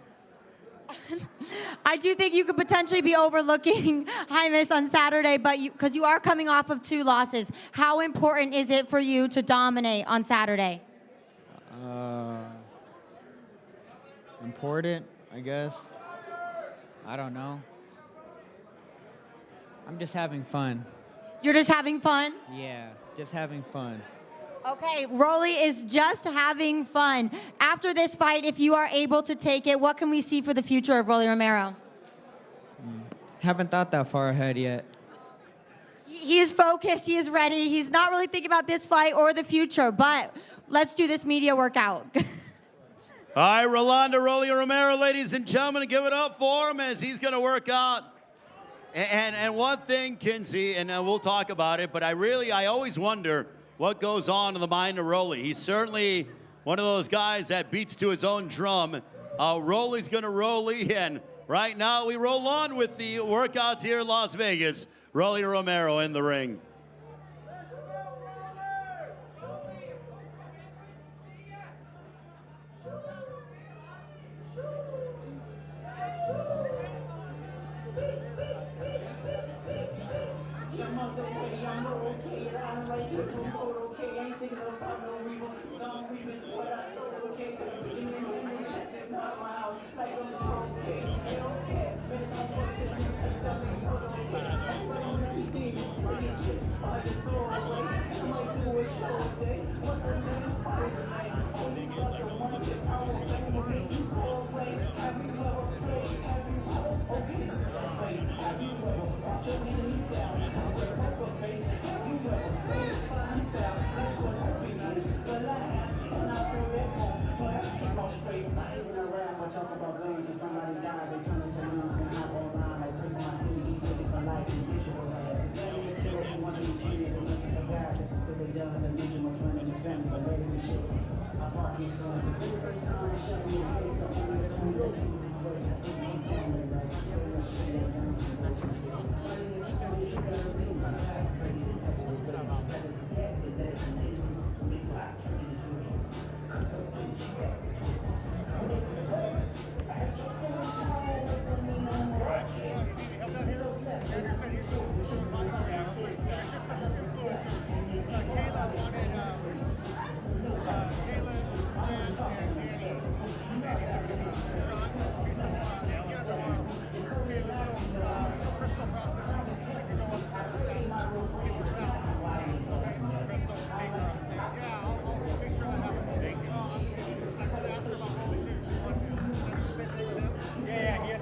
I do think you could potentially be overlooking Jaimes on Saturday, but because you are coming off of 2 losses. How important is it for you to dominate on Saturday? Important, I guess. I don't know. I'm just having fun. You're just having fun? Yeah, just having fun. Okay, Rolly is just having fun. After this fight, if you are able to take it, what can we see for the future of Rolly Romero? Haven't thought that far ahead yet. He is focused, he is ready. He's not really thinking about this fight or the future, but let's do this media workout. All right, Rolando Romero, ladies and gentlemen, give it up for him as he's going to work out. And one thing, Kinsey, and we'll talk about it, but I always wonder what goes on in the mind of Rolly. He's certainly one of those guys that beats to his own drum. Rolly's going to Rolly, and right now we roll on with the workouts here in Las Vegas. Rolly Romero in the ring.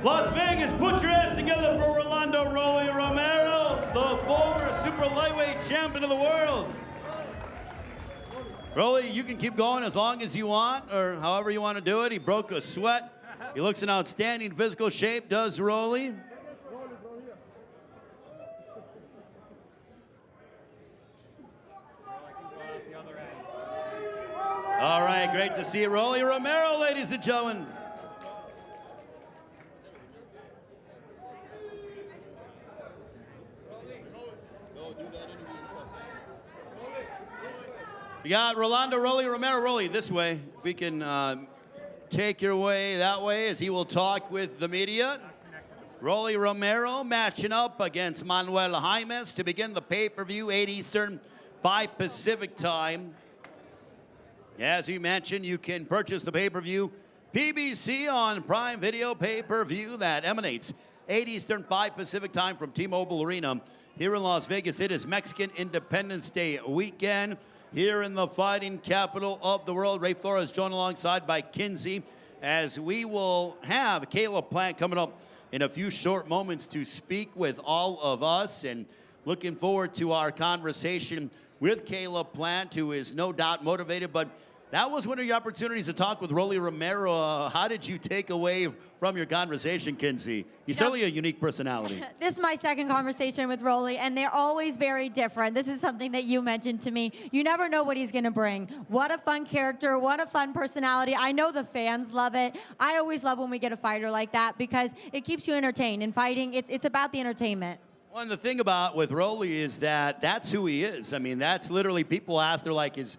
Las Vegas, put your hands together for Rolando Romero, the former super lightweight champion of the world. Rolly, you can keep going as long as you want, or however you want to do it. He broke a sweat. He looks in outstanding physical shape, does Rolly. All right, great to see Rolly Romero, ladies and gentlemen. We got Rolando Rolly Romero. Rolly, this way. If we can take your way that way as he will talk with the media. Rolly Romero matching up against Manuel Jaimes to begin the pay-per-view, 8 Eastern, 5 Pacific time. As you mentioned, you can purchase the pay-per-view PBC on Prime Video pay-per-view that emanates 8 Eastern, 5 Pacific time from T-Mobile Arena here in Las Vegas. It is Mexican Independence Day weekend here in the fighting capital of the world. Ray Flores joined alongside by Kinsey as we will have Caleb Plant coming up in a few short moments to speak with all of us, and looking forward to our conversation with Caleb Plant, who is no doubt motivated. But that was one of your opportunities to talk with Rolly Romero. How did you take away from your conversation, Kinsey? He's certainly a unique personality. This is my second conversation with Rolly, and they're always very different. This is something that you mentioned to me. You never know what he's going to bring. What a fun character. What a fun personality. I know the fans love it. I always love when we get a fighter like that because it keeps you entertained. In fighting, it's about the entertainment. Well, and the thing about with Rolly is that that's who he is. I mean, that's literally, people ask, they're like, is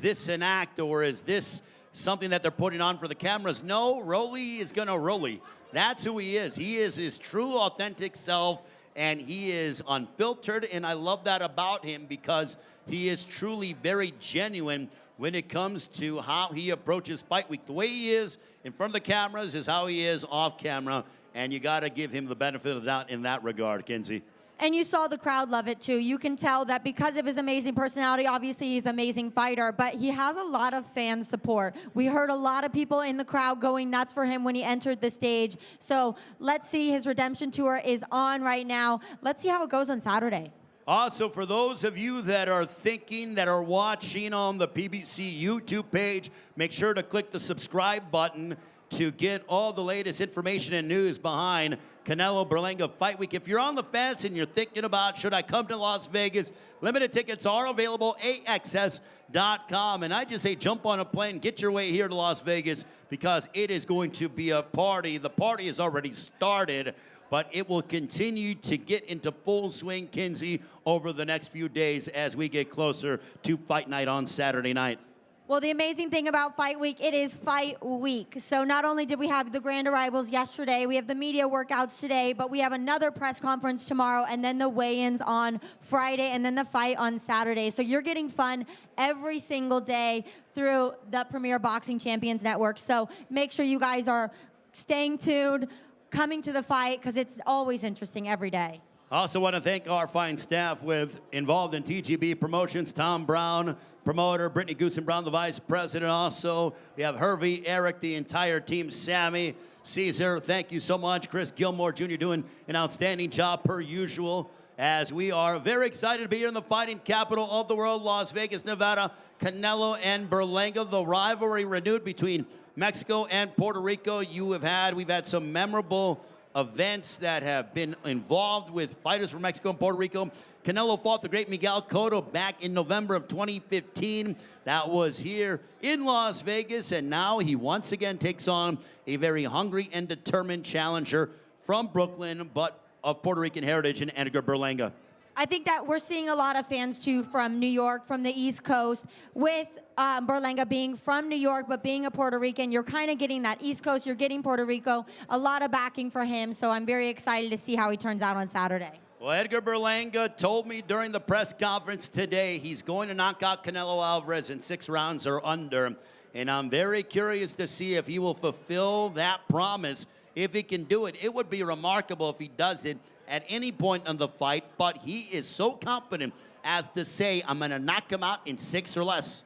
this an act or is this something that they're putting on for the cameras? No, Rolly is gonna Rolly. That's who he is. He is his true, authentic self, and he is unfiltered, and I love that about him because he is truly very genuine when it comes to how he approaches fight week. The way he is in front of the cameras is how he is off camera, and you gotta give him the benefit of the doubt in that regard, Kinsey. And you saw the crowd love it too. You can tell that because of his amazing personality, obviously he's an amazing fighter, but he has a lot of fan support. We heard a lot of people in the crowd going nuts for him when he entered the stage. So let's see, his redemption tour is on right now. Let's see how it goes on Saturday. Also, for those of you that are thinking, that are watching on the PBC YouTube page, make sure to click the subscribe button to get all the latest information and news behind Canelo Berlanga Fight Week. If you're on the fence and you're thinking about, should I come to Las Vegas, limited tickets are available, AXS.com. And I just say jump on a plane, get your way here to Las Vegas, because it is going to be a party. The party has already started, but it will continue to get into full swing, Kinsey, over the next few days as we get closer to fight night on Saturday night. Well, the amazing thing about Fight Week, it is Fight Week. So not only did we have the grand arrivals yesterday, we have the media workouts today, but we have another press conference tomorrow, and then the weigh-ins on Friday, and then the fight on Saturday. So you're getting fun every single day through the Premier Boxing Champions Network. So make sure you guys are staying tuned, coming to the fight, because it's always interesting every day. I also want to thank our fine staff involved in TGB Promotions, Tom Brown, promoter, Brittany Goosen Brown, the vice president. Also, we have Hervey, Eric, the entire team, Sammy, Caesar, thank you so much. Chris Gilmore Jr. doing an outstanding job per usual, as we are very excited to be here in the fighting capital of the world, Las Vegas, Nevada. Canelo and Berlanga, the rivalry renewed between Mexico and Puerto Rico. We've had some memorable events that have been involved with fighters from Mexico and Puerto Rico. Canelo fought the great Miguel Cotto back in November of 2015. That was here in Las Vegas, and now he once again takes on a very hungry and determined challenger from Brooklyn, but of Puerto Rican heritage, in Edgar Berlanga. I think that we're seeing a lot of fans, too, from New York, from the East Coast, with Berlanga being from New York, but being a Puerto Rican. You're kind of getting that East Coast, you're getting Puerto Rico, a lot of backing for him, so I'm very excited to see how he turns out on Saturday. Well, Edgar Berlanga told me during the press conference today he's going to knock out Canelo Alvarez in 6 rounds or under, and I'm very curious to see if he will fulfill that promise. If he can do it, it would be remarkable if he does it at any point in the fight, but he is so confident as to say, I'm going to knock him out in 6 or less.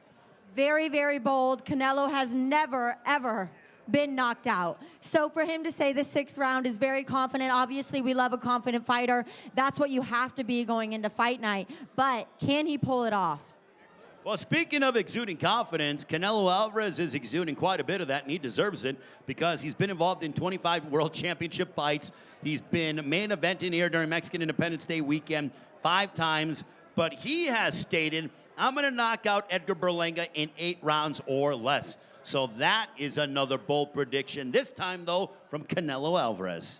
Very, very bold. Canelo has never, ever been knocked out. So for him to say the 6th round is very confident, obviously we love a confident fighter. That's what you have to be going into fight night. But can he pull it off? Well, speaking of exuding confidence, Canelo Alvarez is exuding quite a bit of that, and he deserves it because he's been involved in 25 World Championship fights. He's been main eventing here during Mexican Independence Day weekend 5 times, but he has stated, I'm going to knock out Edgar Berlanga in 8 rounds or less. So that is another bold prediction, this time, though, from Canelo Alvarez.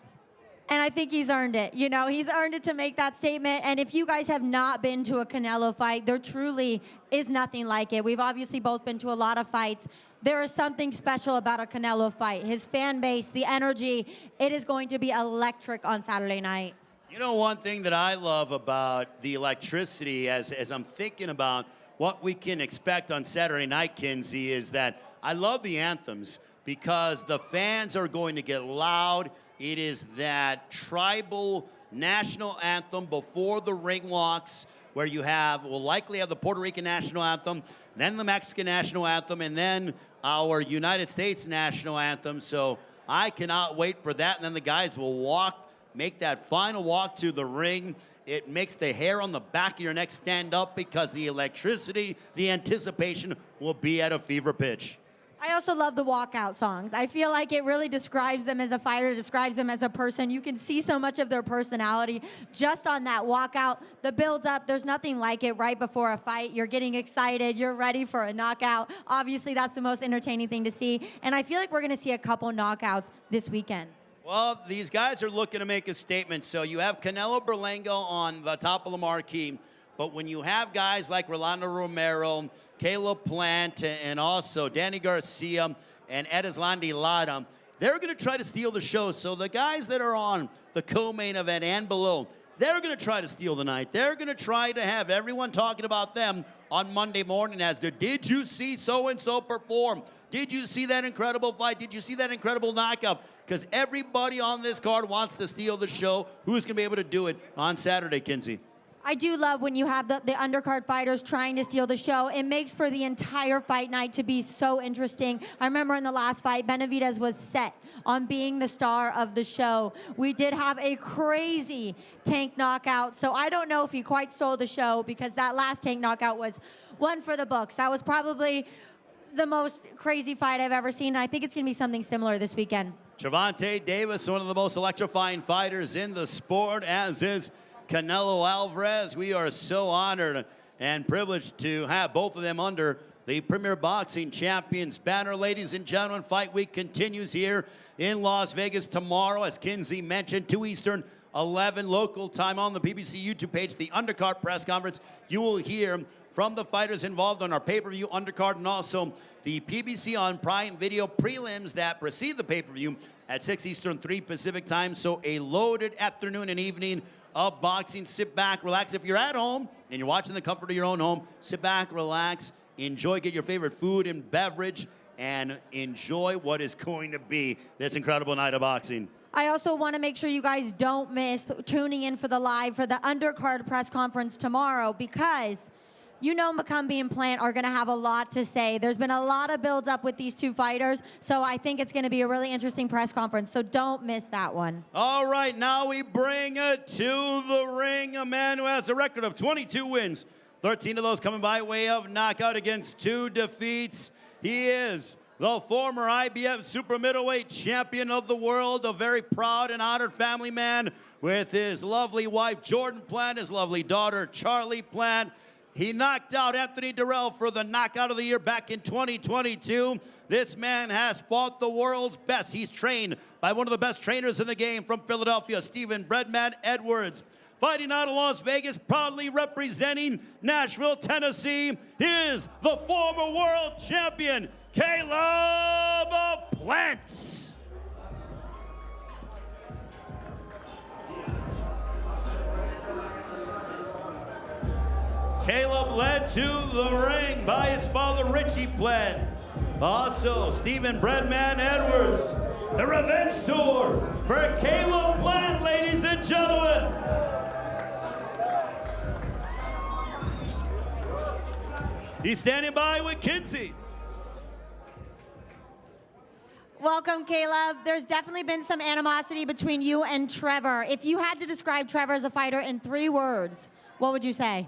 And I think he's earned it. You know, he's earned it to make that statement. And if you guys have not been to a Canelo fight, there truly is nothing like it. We've obviously both been to a lot of fights. There is something special about a Canelo fight. His fan base, the energy, it is going to be electric on Saturday night. You know, one thing that I love about the electricity as I'm thinking about what we can expect on Saturday night, Kinsey, is that I love the anthems because the fans are going to get loud. It is that tribal national anthem before the ring walks where you will likely have the Puerto Rican national anthem, then the Mexican national anthem, and then our United States national anthem. So I cannot wait for that. And then the guys will make that final walk to the ring. It makes the hair on the back of your neck stand up because the electricity, the anticipation will be at a fever pitch. I also love the walkout songs. I feel like it really describes them as a fighter, describes them as a person. You can see so much of their personality just on that walkout. The build-up, there's nothing like it right before a fight. You're getting excited. You're ready for a knockout. Obviously, that's the most entertaining thing to see. And I feel like we're going to see a couple knockouts this weekend. Well, these guys are looking to make a statement. So you have Canelo Berlanga on the top of the marquee. But when you have guys like Rolando Romero, Caleb Plant, and also Danny Garcia and Erislandy Lara, they're going to try to steal the show. So the guys that are on the co-main event and below, they're going to try to steal the night. They're going to try to have everyone talking about them on Monday morning as to, did you see so-and-so perform? Did you see that incredible fight? Did you see that incredible knockout? Because everybody on this card wants to steal the show. Who's going to be able to do it on Saturday, Kinsey? I do love when you have the undercard fighters trying to steal the show. It makes for the entire fight night to be so interesting. I remember in the last fight, Benavidez was set on being the star of the show. We did have a crazy Tank knockout, so I don't know if he quite stole the show because that last Tank knockout was one for the books. That was probably the most crazy fight I've ever seen. I think it's going to be something similar this weekend. Gervonta Davis, one of the most electrifying fighters in the sport, as is Canelo Alvarez. We are so honored and privileged to have both of them under the Premier Boxing Champions banner. Ladies and gentlemen, Fight Week continues here in Las Vegas tomorrow, as Kinsey mentioned, 2 Eastern, 11 local time on the PBC YouTube page, the Undercard press conference. You will hear from the fighters involved on our pay-per-view Undercard and also the PBC on Prime Video prelims that precede the pay-per-view at 6 Eastern, 3 Pacific time. So a loaded afternoon and evening of boxing. Sit back, relax. If you're at home and you're watching the comfort of your own home, sit back, relax, enjoy, get your favorite food and beverage, and enjoy what is going to be this incredible night of boxing. I also want to make sure you guys don't miss tuning in for the Undercard press conference tomorrow because you know McCumby and Plant are going to have a lot to say. There's been a lot of build-up with these two fighters, so I think it's going to be a really interesting press conference, so don't miss that one. All right, now we bring it to the ring. A man who has a record of 22 wins, 13 of those coming by way of knockout against 2 defeats. He is the former IBF super middleweight champion of the world, a very proud and honored family man with his lovely wife, Jordan Plant, his lovely daughter, Charlie Plant. He knocked out Anthony Durrell for the knockout of the year back in 2022. This man has fought the world's best. He's trained by one of the best trainers in the game from Philadelphia, Stephen "Breadman" Edwards. Fighting out of Las Vegas, proudly representing Nashville, Tennessee, is the former world champion, Caleb Plant. Caleb led to the ring by his father, Richie Plant. Also, Stephen "Breadman" Edwards. The revenge tour for Caleb Plant, ladies and gentlemen. He's standing by with Kinsey. Welcome, Caleb. There's definitely been some animosity between you and Trevor. If you had to describe Trevor as a fighter in 3 words, what would you say?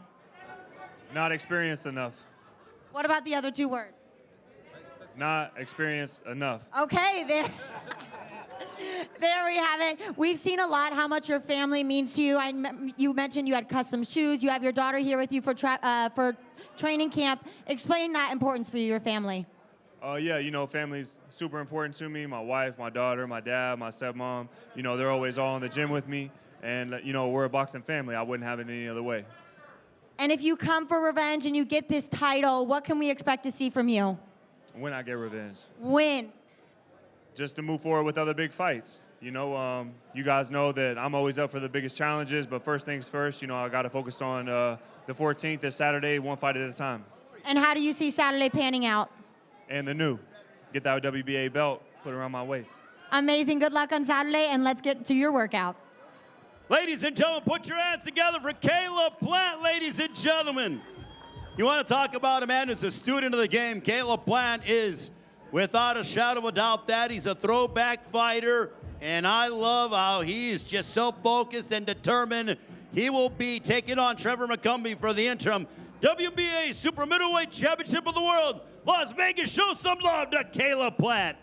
Not experienced enough. What about the other 2 words? Not experienced enough. Okay, there. There we have it. We've seen a lot how much your family means to you. You mentioned you had custom shoes. You have your daughter here with you for training camp. Explain that importance for you, your family. Yeah, you know, family's super important to me. My wife, my daughter, my dad, my stepmom. You know, they're always all in the gym with me. And, you know, we're a boxing family. I wouldn't have it any other way. And if you come for revenge and you get this title, what can we expect to see from you? When I get revenge. Win. Just to move forward with other big fights. You know, you guys know that I'm always up for the biggest challenges, but first things first, you know, I got to focus on the 14th this Saturday, 1 fight at a time. And how do you see Saturday panning out? And the new. Get that WBA belt, put it around my waist. Amazing. Good luck on Saturday, and let's get to your workout. Ladies and gentlemen, put your hands together for Caleb Plant, ladies and gentlemen. You want to talk about a man who's a student of the game. Caleb Plant is, without a shadow of a doubt, that he's a throwback fighter, and I love how he's just so focused and determined. He will be taking on Trevor McCumby for the interim WBA Super Middleweight Championship of the World. Las Vegas, show some love to Caleb Plant.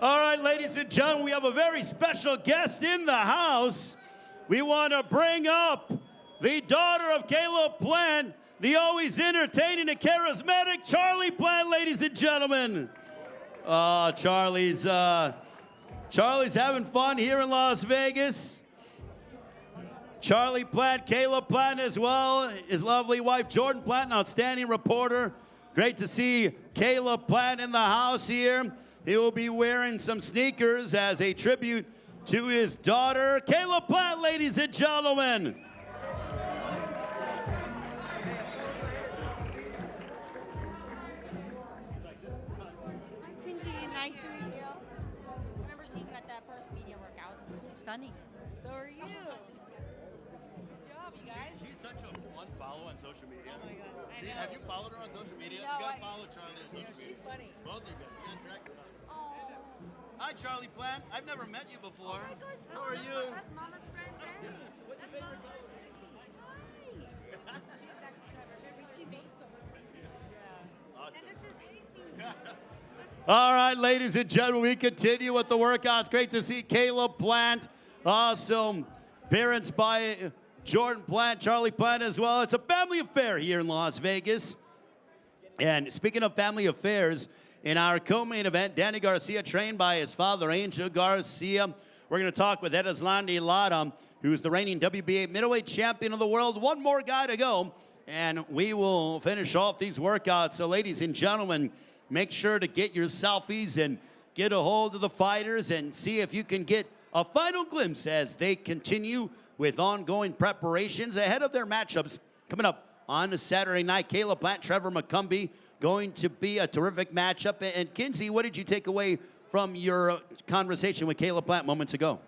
All right, ladies and gentlemen, we have a very special guest in the house. We want to bring up the daughter of Caleb Plant, the always entertaining and charismatic Charlie Plant, ladies and gentlemen. Charlie's having fun here in Las Vegas. Charlie Plant, Caleb Plant as well, his lovely wife Jordan Plant, an outstanding reporter. Great to see Caleb Plant in the house here. He will be wearing some sneakers as a tribute to his daughter, Caleb Plant, ladies and gentlemen. Nice to meet you. I remember seeing you at that first media workout. She's stunning. So are you. Good job, you guys. She's such a fun follow on social media. Oh my God. I know. Have you followed her on social media? No, You gotta follow Charlie on social media. She's funny. Both of you guys. You guys crack it up. Oh. Hi, Charlie Plant. I've never met you before. Oh my gosh, How are you? That's Mama's friend, Betty. What's your favorite color? Hi. She's actually Trevor. She makes so much fun. Yeah. Awesome. And this is Hayfield. All right, ladies and gentlemen, we continue with the workouts. Great to see Caleb Plant. Awesome. Parents by Jordan Plant, Charlie Plant as well. It's a family affair here in Las Vegas. And speaking of family affairs, in our co-main event, Danny Garcia, trained by his father, Angel Garcia. We're going to talk with Erislandy Lara, who's the reigning WBA middleweight champion of the world. One more guy to go, and we will finish off these workouts. So, ladies and gentlemen, make sure to get your selfies and get a hold of the fighters and see if you can get a final glimpse as they continue with ongoing preparations ahead of their matchups coming up on a Saturday night. Caleb Plant, Trevor McCumby, going to be a terrific matchup. And Kinsey, what did you take away from your conversation with Caleb Plant moments ago?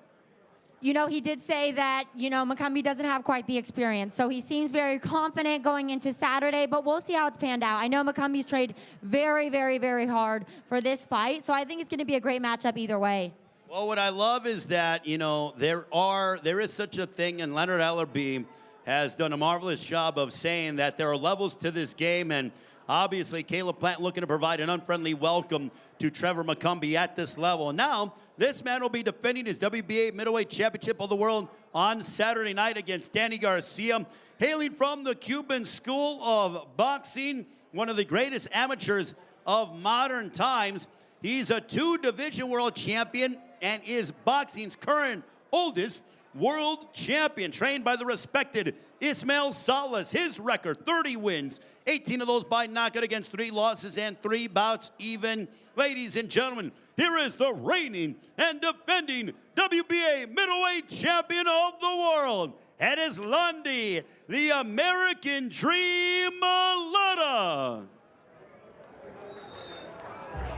You know, he did say that, you know, McCumby doesn't have quite the experience. So he seems very confident going into Saturday, but we'll see how it's panned out. I know McCumby's trained very, very, very hard for this fight. So I think it's going to be a great matchup either way. Well, what I love is that, you know, there is such a thing, and Leonard Ellerby has done a marvelous job of saying that there are levels to this game, and obviously Caleb Plant looking to provide an unfriendly welcome to Trevor McCumby at this level. And now, this man will be defending his WBA middleweight championship of the world on Saturday night against Danny Garcia, hailing from the Cuban School of Boxing, one of the greatest amateurs of modern times. He's a 2-division world champion and is boxing's current oldest world champion, trained by the respected Ismael Salas. His record, 30 wins, 18 of those by knockout against 3 losses and 3 bouts even. Ladies and gentlemen, here is the reigning and defending WBA middleweight champion of the world, Erislandy, the American Dream Lara.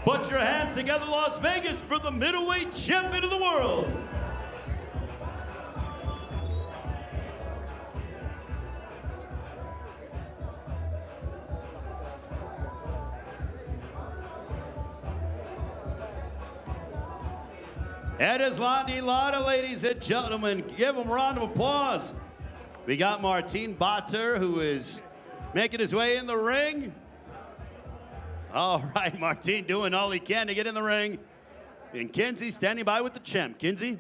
Put your hands together, Las Vegas, for the middleweight champion of the world. Erislandy Lara, ladies and gentlemen. Give him a round of applause. We got Martin Bater, who is making his way in the ring. All right, Martin doing all he can to get in the ring. And Kinsey standing by with the champ. Kinsey?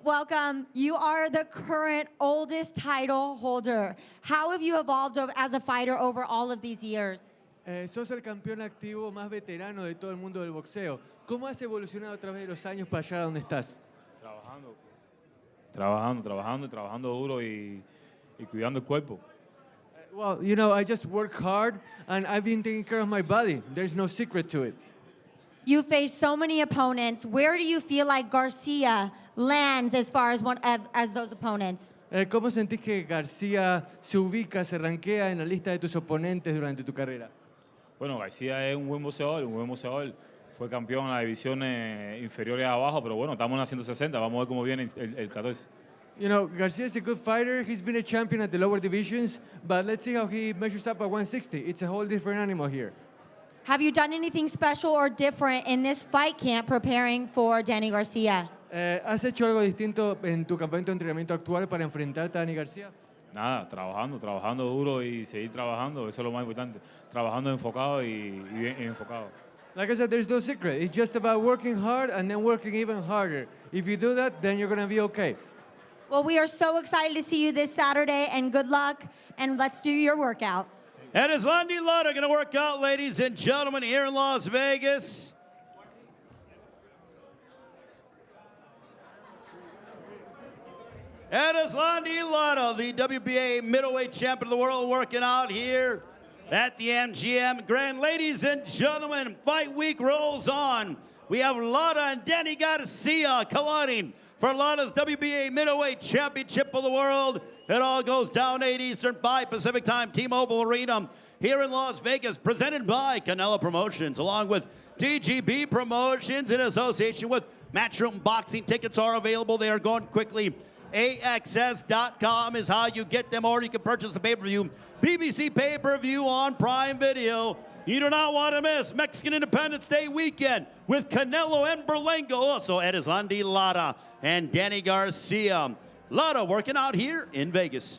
Welcome. You are the current oldest title holder. How have you evolved as a fighter over all of these years? Sos el campeón activo más veterano de todo el mundo del boxeo. ¿Cómo has evolucionado a través de los años para llegar a donde estás? Trabajando duro y cuidando el cuerpo. Well, you know, I just work hard and I've been taking care of my body. There's no secret to it. You face so many opponents. Where do you feel like Garcia lands as far as those opponents? ¿Cómo sentís que García se ubica, se rankea en la lista de tus oponentes durante tu carrera? Bueno, García es un buen boxeador. Fue campeón en las divisiones inferiores abajo, pero bueno, estamos en las 160. Vamos a ver cómo viene el 14. You know, Garcia is a good fighter. He's been a champion at the lower divisions, but let's see how he measures up at 160. It's a whole different animal here. Have you done anything special or different in this fight camp preparing for Danny Garcia? ¿Has hecho algo distinto en tu campamento de entrenamiento actual para enfrentarte a Danny Garcia? Nada, trabajando duro y seguir trabajando. Eso es lo más importante. Trabajando enfocado y bien enfocado. Like I said, there's no secret. It's just about working hard and then working even harder. If you do that, then you're going to be okay. Well, we are so excited to see you this Saturday, and good luck, and let's do your workout. Erislandy Lara going to work out, ladies and gentlemen, here in Las Vegas. Erislandy Lara, the WBA middleweight champion of the world, working out here at the MGM Grand. Ladies and gentlemen, fight week rolls on. We have Lara and Danny Garcia colliding for Lara's WBA middleweight championship of the world. It all goes down 8 Eastern, 5 Pacific time, T-Mobile Arena here in Las Vegas, presented by Canelo Promotions, along with TGB Promotions in association with Matchroom Boxing. Tickets are available. They are going quickly. AXS.com is how you get them, or you can purchase the pay-per-view. PBC pay-per-view on Prime Video. You do not want to miss Mexican Independence Day weekend with Canelo and Berlanga, also Erislandy Lara and Danny Garcia. Lara working out here in Vegas.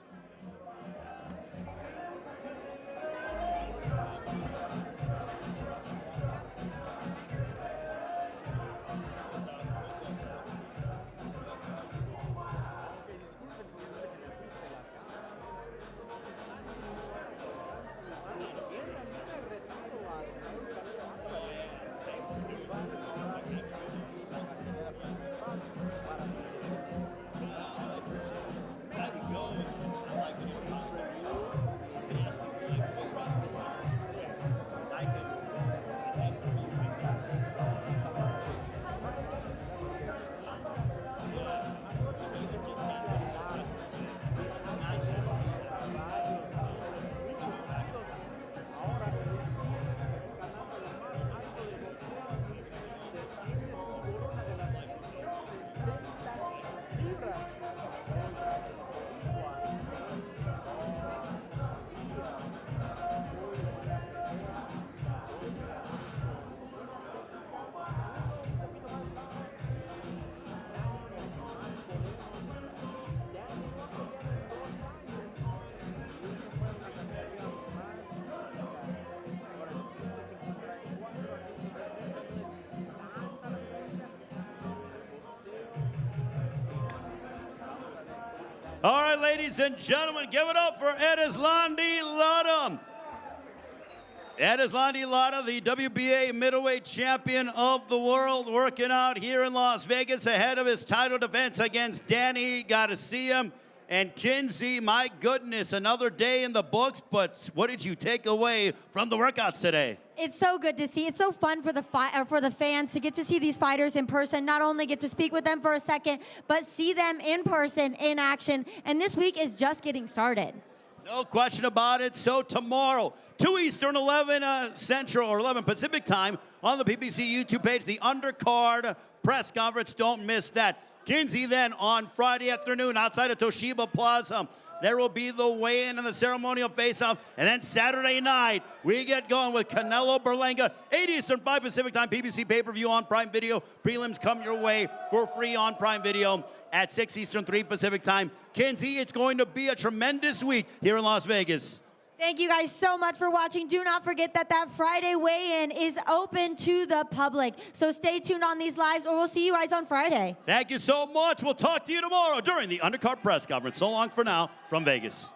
All right, ladies and gentlemen, give it up for Erislandy Lara. Erislandy Lara, the WBA middleweight champion of the world, working out here in Las Vegas ahead of his title defense against Danny Garcia. And Kinsey, my goodness, another day in the books, but what did you take away from the workouts today? It's so good to see. It's so fun for the fans to get to see these fighters in person, not only get to speak with them for a second, but see them in person, in action. And this week is just getting started. No question about it. So tomorrow, 2 Eastern, 11 Central, or 11 Pacific time on the PBC YouTube page, the Undercard press conference. Don't miss that. Kinsey then on Friday afternoon outside of Toshiba Plaza. There will be the weigh-in and the ceremonial face-off. And then Saturday night, we get going with Canelo Berlanga, 8 Eastern, 5 Pacific time, PBC pay-per-view on Prime Video. Prelims come your way for free on Prime Video at 6 Eastern, 3 Pacific time. Kinsey, it's going to be a tremendous week here in Las Vegas. Thank you guys so much for watching. Do not forget that Friday weigh-in is open to the public. So stay tuned on these lives, or we'll see you guys on Friday. Thank you so much. We'll talk to you tomorrow during the Undercard press conference. So long for now from Vegas.